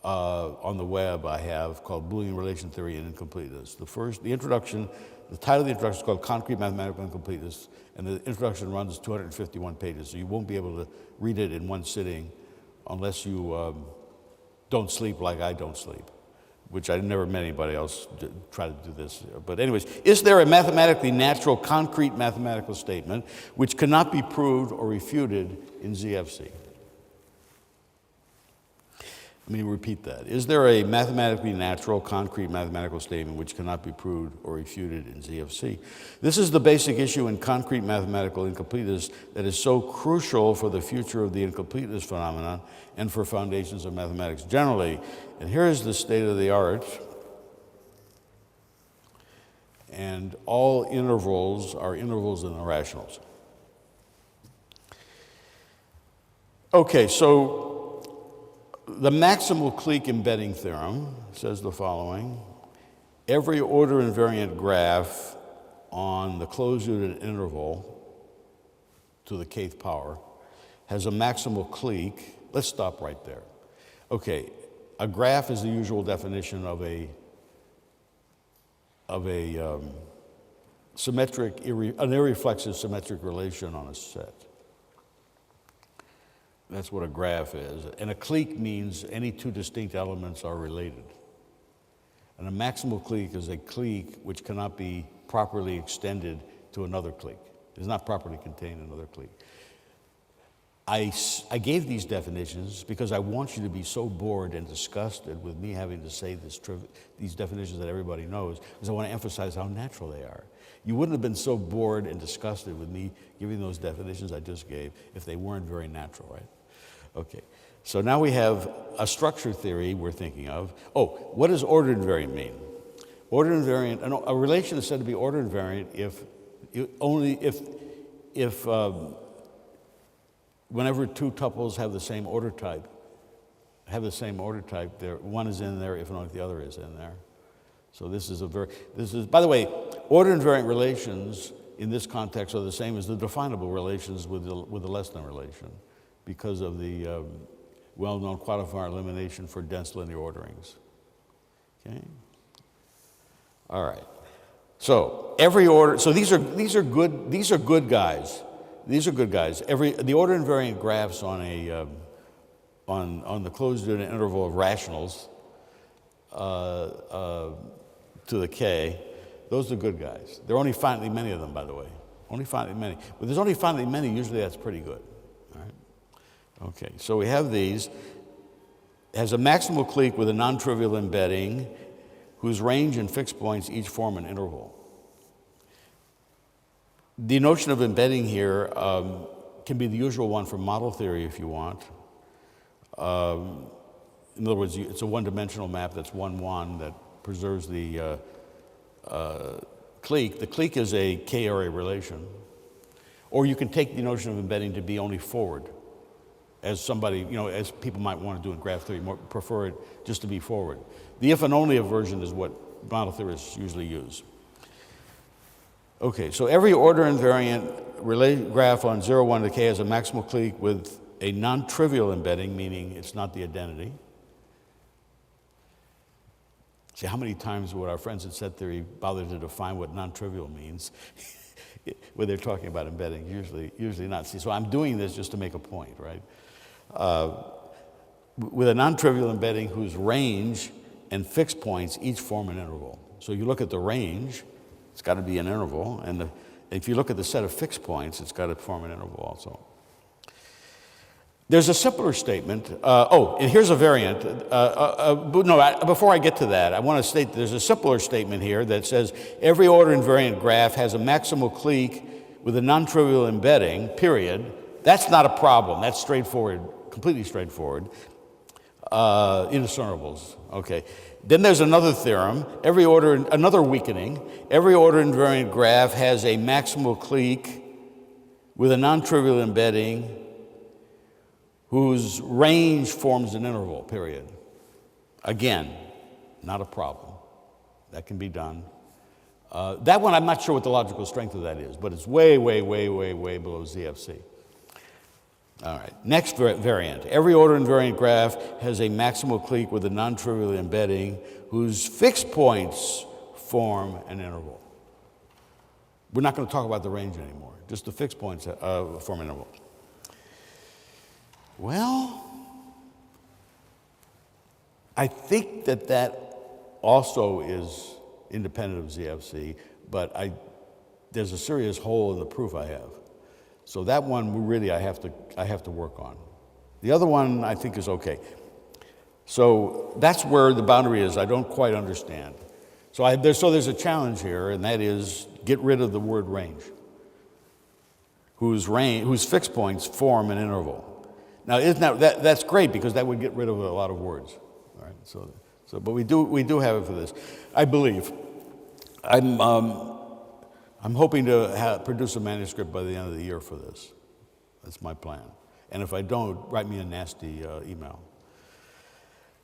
on the web I have called Boolean Relation Theory and Incompleteness. The title of the introduction is called Concrete Mathematical Incompleteness, and the introduction runs 251 pages, so you won't be able to read it in one sitting unless you don't sleep like I don't sleep, which I never met anybody else try to do this. But anyways, is there a mathematically natural, concrete mathematical statement which cannot be proved or refuted in ZFC? Let me repeat that. Is there a mathematically natural, concrete mathematical statement which cannot be proved or refuted in ZFC? This is the basic issue in concrete mathematical incompleteness that is so crucial for the future of the incompleteness phenomenon and for foundations of mathematics generally. And here is the state of the art. And all intervals are intervals in the rationals. Okay, so the maximal clique embedding theorem says the following: every order invariant graph on the closed unit interval to the kth power has a maximal clique. Let's stop right there. Okay, a graph is the usual definition of a symmetric, an irreflexive symmetric relation on a set. That's what a graph is. And a clique means any two distinct elements are related. And a maximal clique is a clique which cannot be properly extended to another clique. It does not properly contain another clique. I gave these definitions because I want you to be so bored and disgusted with me having to say these definitions that everybody knows, because I want to emphasize how natural they are. You wouldn't have been so bored and disgusted with me giving those definitions I just gave if they weren't very natural, right? Okay, so now we have a structure theory we're thinking of. Oh, what does ordered invariant mean? Ordered invariant, a relation is said to be ordered invariant if whenever two tuples have the same order type, one is in there if and only if the other is in there. So this is, by the way, order invariant relations in this context are the same as the definable relations with the less than relation because of the well-known quantifier elimination for dense linear orderings. Okay? All right. So every order, so these are good guys. These are good guys. The order invariant graphs on the closed unit interval of rationals to the k, those are good guys. There are only finitely many of them, by the way. Only finitely many. But there's only finitely many, usually that's pretty good. All right? Okay, so we have these. It has a maximal clique with a non-trivial embedding whose range and fixed points each form an interval. The notion of embedding here can be the usual one from model theory if you want. In other words, it's a one-dimensional map that's 1-1 that preserves the clique. The clique is a k-area relation. Or you can take the notion of embedding to be only forward, as somebody, as people might want to do in graph theory, prefer it just to be forward. The if and only version is what model theorists usually use. Okay, so every order invariant graph on 0, 1 to k has a maximal clique with a non-trivial embedding, meaning it's not the identity. See, how many times would our friends in set theory bother to define what non-trivial means when they're talking about embedding? Usually not. See, so I'm doing this just to make a point, right? With a non-trivial embedding whose range and fixed points each form an interval. So you look at the range, it's got to be an interval, and if you look at the set of fixed points, it's got to form an interval also. There's a simpler statement. And here's a variant. Before I get to that, I want to state there's a simpler statement here that says every order invariant graph has a maximal clique with a non-trivial embedding, period. That's not a problem. That's straightforward, completely straightforward. Indiscernibles. Okay. Then there's another theorem. Another weakening. Every order invariant graph has a maximal clique with a non-trivial embedding whose range forms an interval, period. Again, not a problem. That can be done. That one, I'm not sure what the logical strength of that is, but it's way, way, way, way, way below ZFC. All right, next variant. Every order invariant graph has a maximal clique with a non-trivial embedding whose fixed points form an interval. We're not going to talk about the range anymore, just the fixed points form an interval. Well, I think that also is independent of ZFC, but there's a serious hole in the proof I have. So that one really I have to work on. The other one I think is okay. So that's where the boundary is. I don't quite understand. So there's a challenge here, and that is get rid of the word range, whose fixed points form an interval. Now, that's great because that would get rid of a lot of words. All right. But we do have it for this. I believe. I'm hoping to produce a manuscript by the end of the year for this. That's my plan. And if I don't, write me a nasty email.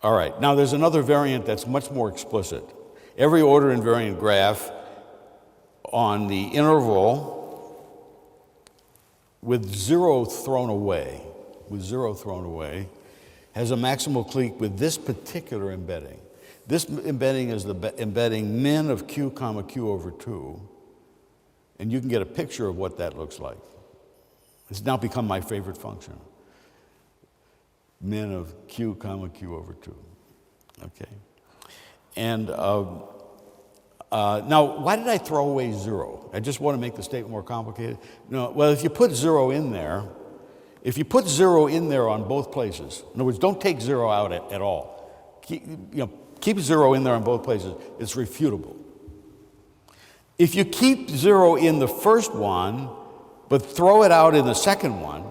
All right. Now, there's another variant that's much more explicit. Every order invariant graph on the interval with zero thrown away, has a maximal clique with this particular embedding. This embedding is the embedding min of q comma q over 2. And you can get a picture of what that looks like. It's now become my favorite function. Min of q comma q over 2. Okay. And Now, why did I throw away 0? I just want to make the statement more complicated. No, well, if you put 0 in there, if you put 0 in there on both places, in other words, don't take 0 out at all. Keep 0 in there on both places. It's refutable. If you keep 0 in the first one, but throw it out in the second one,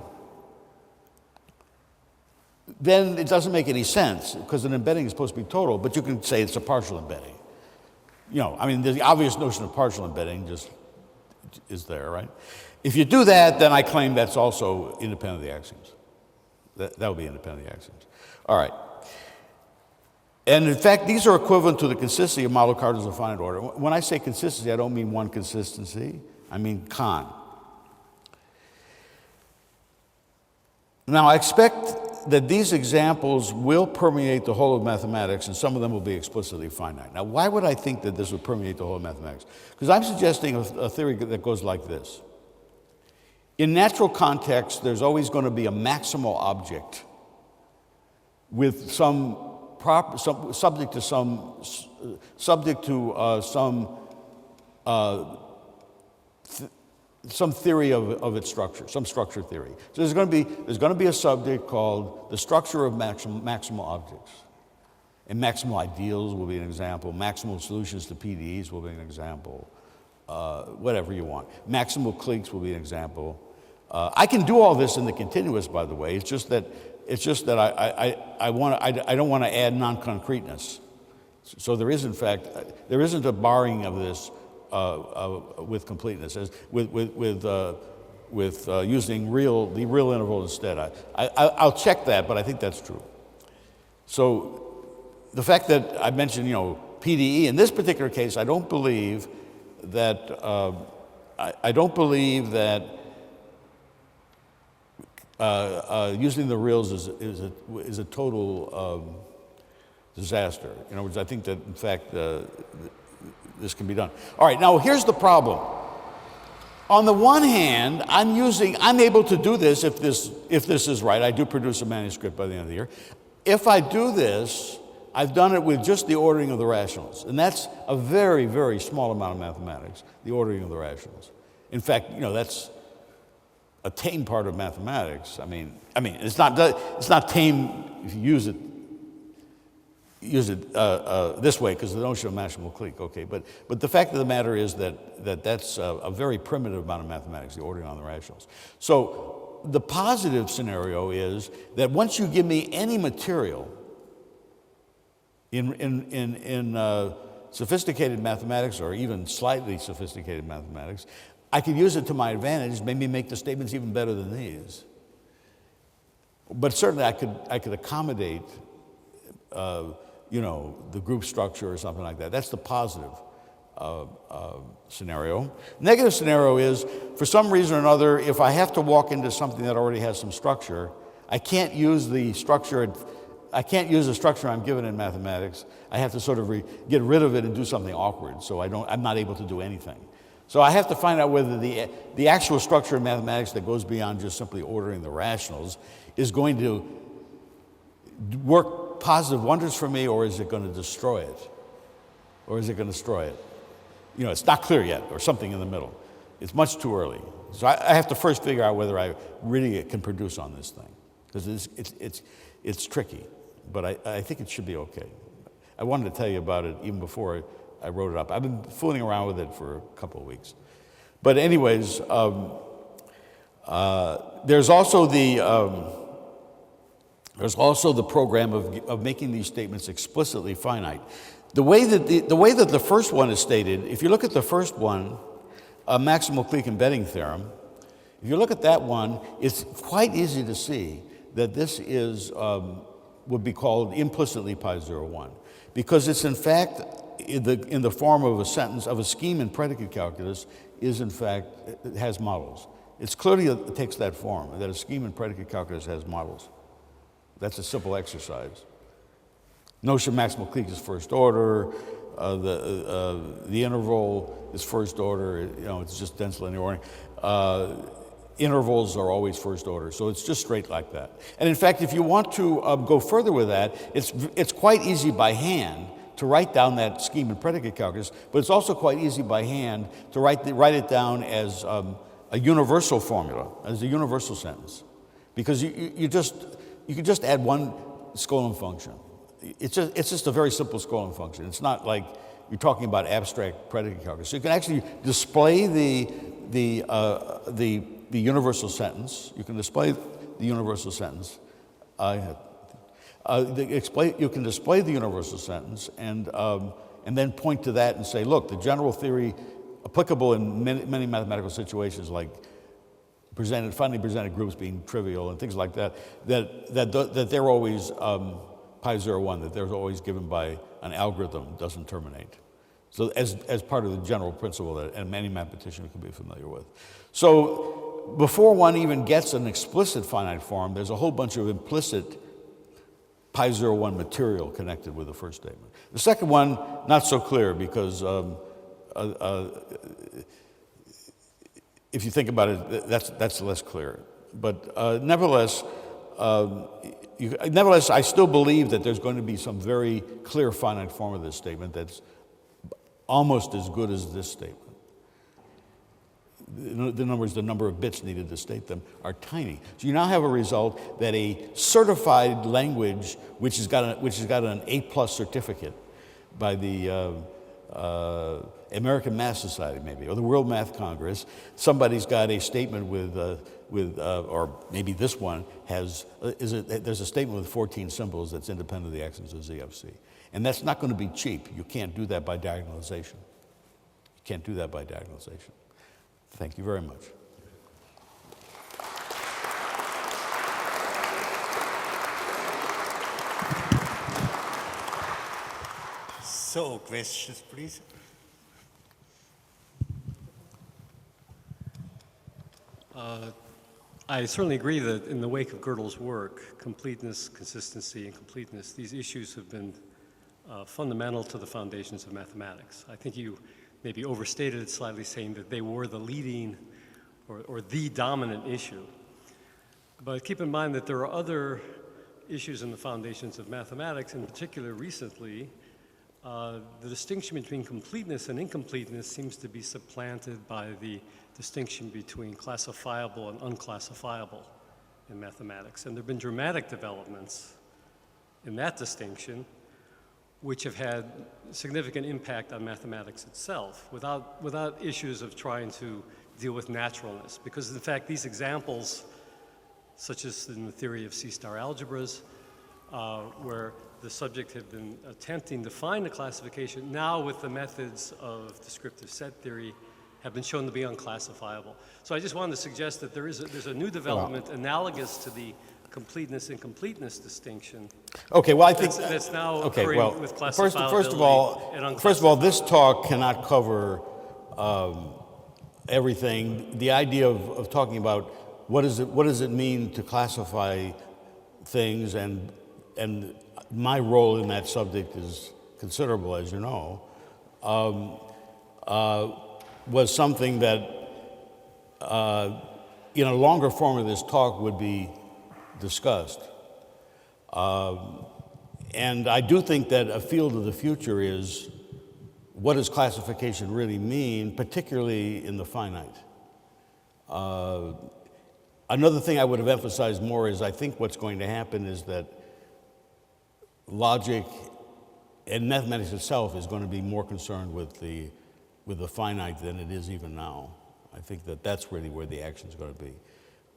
then it doesn't make any sense because an embedding is supposed to be total, but you can say it's a partial embedding. The obvious notion of partial embedding just is there, right? If you do that, then I claim that's also independent of the axioms. That would be independent of the axioms. All right. And in fact, these are equivalent to the consistency of model cardinals of finite order. When I say consistency, I don't mean one consistency. I mean con. Now, I expect that these examples will permeate the whole of mathematics, and some of them will be explicitly finite. Now, why would I think that this would permeate the whole of mathematics? Because I'm suggesting a theory that goes like this. In natural context, there's always going to be a maximal object with subject to some theory of its structure, some structure theory. So there's going to be a subject called the structure of maximal objects. And maximal ideals will be an example. Maximal solutions to PDEs will be an example. Whatever you want. Maximal cliques will be an example. I can do all this in the continuous, by the way. It's just that I don't want to add non-concreteness. So there is, in fact, there isn't a barring of this with completeness, with using the real interval instead. I'll check that, but I think that's true. So the fact that I mentioned, PDE in this particular case, I don't believe that using the reals is a total disaster. In other words, I think that in fact this can be done. All right, now here's the problem. On the one hand, I'm able to do this if this is right. I do produce a manuscript by the end of the year. If I do this, I've done it with just the ordering of the rationals, and that's a very, very small amount of mathematics, the ordering of the rationals. In fact, that's a tame part of mathematics. I mean, it's not tame if you use it this way because the notion of maximal clique. Okay, but the fact of the matter is that's a very primitive amount of mathematics, the ordering on the rationals. So the positive scenario is that once you give me any material in sophisticated mathematics or even slightly sophisticated mathematics, I could use it to my advantage, maybe make the statements even better than these. But certainly I could accommodate, the group structure or something like that. That's the positive scenario. Negative scenario is, for some reason or another, if I have to walk into something that already has some structure, I can't use the structure I'm given in mathematics. I have to sort of get rid of it and do something awkward. So I'm not able to do anything. So I have to find out whether the actual structure of mathematics that goes beyond just simply ordering the rationals is going to work positive wonders for me, or is it going to destroy it? Or is it going to destroy it? It's not clear yet, or something in the middle. It's much too early. So I have to first figure out whether I really can produce on this thing, because it's tricky, but I think it should be okay. I wanted to tell you about it even before I wrote it up. I've been fooling around with it for a couple of weeks. But anyways, there's also the program of making these statements explicitly finite. The way that the first one is stated, if you look at the first one, maximal clique embedding theorem, if you look at that one, it's quite easy to see that this would be called implicitly pi01, because it's in fact in the form of a sentence of a scheme in predicate calculus is in fact, it has models. It's clearly it takes that form, that a scheme in predicate calculus has models. That's a simple exercise. Notion of maximal clique is first order. The interval is first order. It's just dense linear ordering. Intervals are always first order, so it's just straight like that. And in fact, if you want to go further with that, it's quite easy by hand to write down that scheme and predicate calculus, but it's also quite easy by hand to write it down as a universal formula, as a universal sentence. Because you can just add one Skolem function. It's just a very simple Skolem function. It's not like you're talking about abstract predicate calculus. So you can actually display the universal sentence. You can display the universal sentence. You can display the universal sentence and then point to that and say, look, the general theory applicable in many mathematical situations, like finally presented groups being trivial and things like that, that they're always pi 0, 1, that they're always given by an algorithm, doesn't terminate. So as part of the general principle that any mathematician can be familiar with. So before one even gets an explicit finite form, there's a whole bunch of implicit pi 0, 1 material connected with the first statement. The second one, not so clear, because if you think about it, that's less clear. But nevertheless, I still believe that there's going to be some very clear finite form of this statement that's almost as good as this statement. The number of bits needed to state them are tiny. So you now have a result that a certified language, which has got an A+ certificate by the American Math Society, maybe, or the World Math Congress. Somebody's got a statement or maybe this one there's a statement with 14 symbols that's independent of the axioms of ZFC. And that's not going to be cheap. You can't do that by diagonalization. Thank you very much. So, questions, please. I certainly agree that in the wake of Gödel's work, completeness, consistency, and completeness, these issues have been fundamental to the foundations of mathematics. I think you maybe overstated it slightly, saying that they were the leading or the dominant issue. But keep in mind that there are other issues in the foundations of mathematics, in particular recently, the distinction between completeness and incompleteness seems to be supplanted by the distinction between classifiable and unclassifiable in mathematics. And there have been dramatic developments in that distinction which have had significant impact on mathematics itself without issues of trying to deal with naturalness. Because in fact, these examples, such as in the theory of C-star algebras, where the subject had been attempting to find a classification, now with the methods of descriptive set theory, have been shown to be unclassifiable. So I just wanted to suggest that there's a new development analogous to the completeness and completeness distinction. Okay, well, I think that's now okay, occurring well, with classifiability first of all, this talk cannot cover everything. The idea of talking about what does it mean to classify things, and my role in that subject is considerable, as you know, was something that in a longer form of this talk would be discussed. And I do think that a field of the future is, what does classification really mean, particularly in the finite? Another thing I would have emphasized more is I think what's going to happen is that logic and mathematics itself is going to be more concerned with the finite than it is even now. I think that that's really where the action is going to be,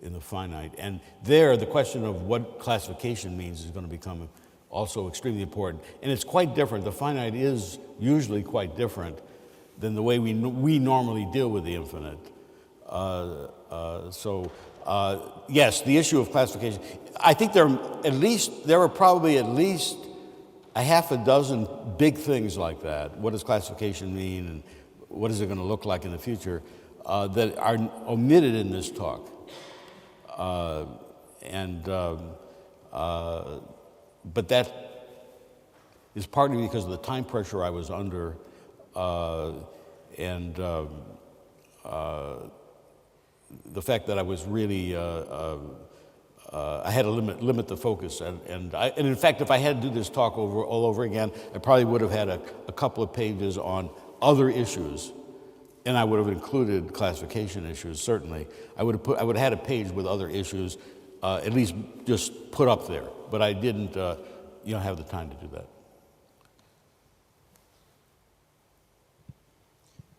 in the finite. And there, the question of what classification means is going to become also extremely important. And it's quite different. The finite is usually quite different than the way we normally deal with the infinite. Yes, the issue of classification. I think there are probably at least a half a dozen big things like that. What does classification mean, and what is it going to look like in the future, that are omitted in this talk. But that is partly because of the time pressure I was under, and the fact that I was really I had to limit the focus, and in fact, if I had to do this talk all over again, I probably would have had a couple of pages on other issues, and I would have included classification issues. Certainly, I would have had a page with other issues, at least just put up there. But I didn't, have the time to do that.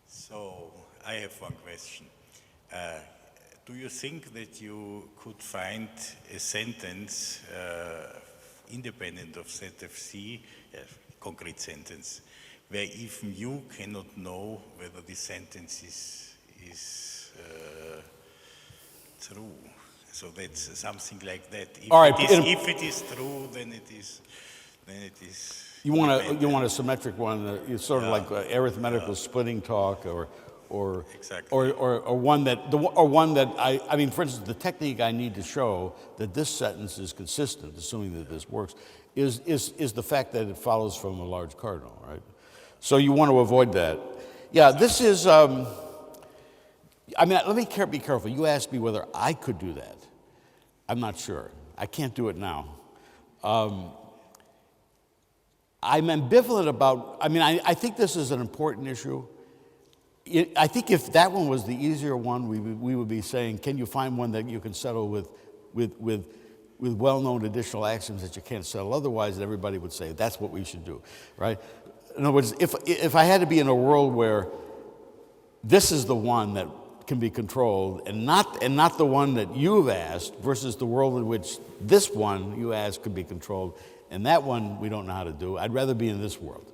So I have one question. Do you think that you could find a sentence independent of ZFC, a concrete sentence, where even you cannot know whether the sentence is true? So that's something like that. If, All right, if it is true, then it is. You want a symmetric one. It's sort of like arithmetical splitting talk, or Exactly. or one that I mean, for instance, the technique I need to show that this sentence is consistent, assuming that this works, is the fact that it follows from a large cardinal, right? So you want to avoid that. Yeah, this is. I mean, let me be careful. You asked me whether I could do that. I'm not sure. I can't do it now. I'm ambivalent about. I mean, I think this is an important issue. I think if that one was the easier one, we would be saying, can you find one that you can settle with well-known additional axioms that you can't settle? Otherwise, everybody would say that's what we should do, right? In other words, if I had to be in a world where this is the one that can be controlled and not the one that you've asked versus the world in which this one you asked could be controlled, and that one we don't know how to do, I'd rather be in this world.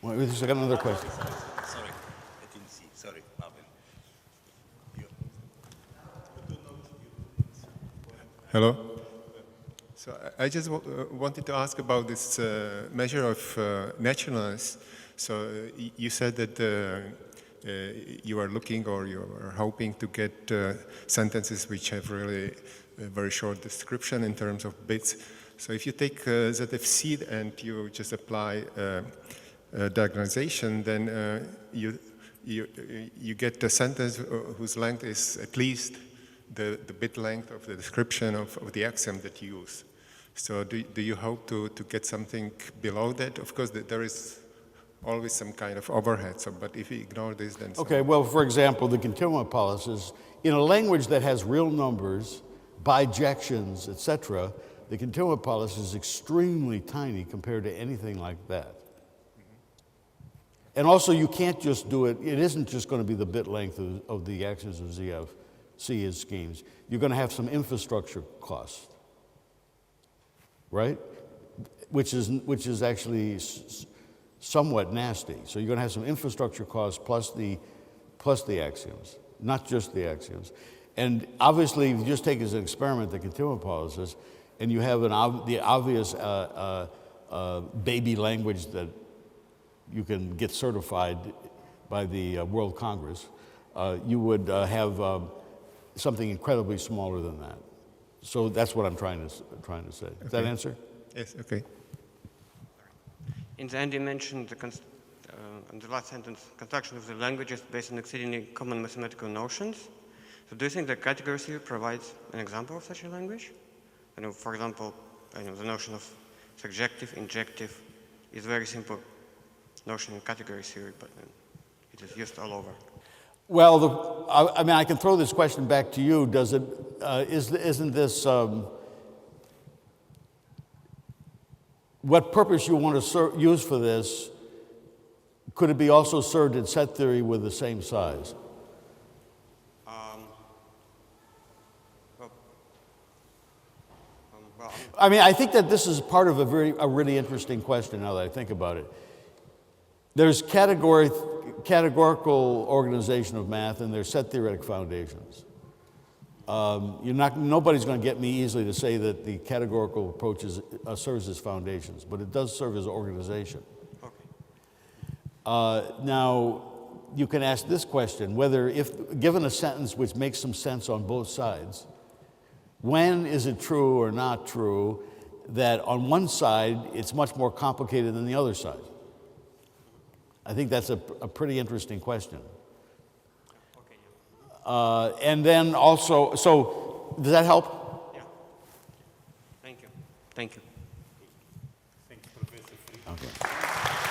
Well, I got another question. Sorry, I didn't see. Sorry, Marvin. Hello. So I just wanted to ask about this measure of naturalness. So you said that you are looking or you are hoping to get sentences which have really a very short description in terms of bits. So if you take ZFC and you just apply diagonalization, then you get a sentence whose length is at least the bit length of the description of the axiom that you use. So do you hope to get something below that? Of course, there is always some kind of overhead, but if you ignore this, then... Okay, well, for example, the continuum policies, in a language that has real numbers, bijections, etc., the continuum policy is extremely tiny compared to anything like that. And also, you can't just do it. It isn't just going to be the bit length of the axioms of ZFC as schemes. You're going to have some infrastructure costs, right? Which is actually somewhat nasty. So you're going to have some infrastructure costs plus the axioms, not just the axioms. And obviously, if you just take as an experiment the continuum policies, and you have the obvious baby language that you can get certified by the World Congress, you would have something incredibly smaller than that. So that's what I'm trying to say. Does that answer? Yes, okay. In the end, you mentioned in the last sentence, construction of the languages based on exceedingly common mathematical notions. So do you think that category theory provides an example of such a language? For example, the notion of surjective, injective is very simple notion in category theory, but it is used all over. Well, I mean, I can throw this question back to you. Isn't this, what purpose you want to use for this, could it be also served in set theory with the same size? I mean, I think that this is part of a really interesting question now that I think about it. There's categorical organization of math, and there's set theoretic foundations. Nobody's going to get me easily to say that the categorical approach serves as foundations, but it does serve as organization. Okay. Now, you can ask this question, whether if given a sentence which makes some sense on both sides, when is it true or not true that on one side it's much more complicated than the other side? I think that's a pretty interesting question. And then also, so does that help? Yeah. Thank you. Thank you. Thank you, Professor Fried. Okay.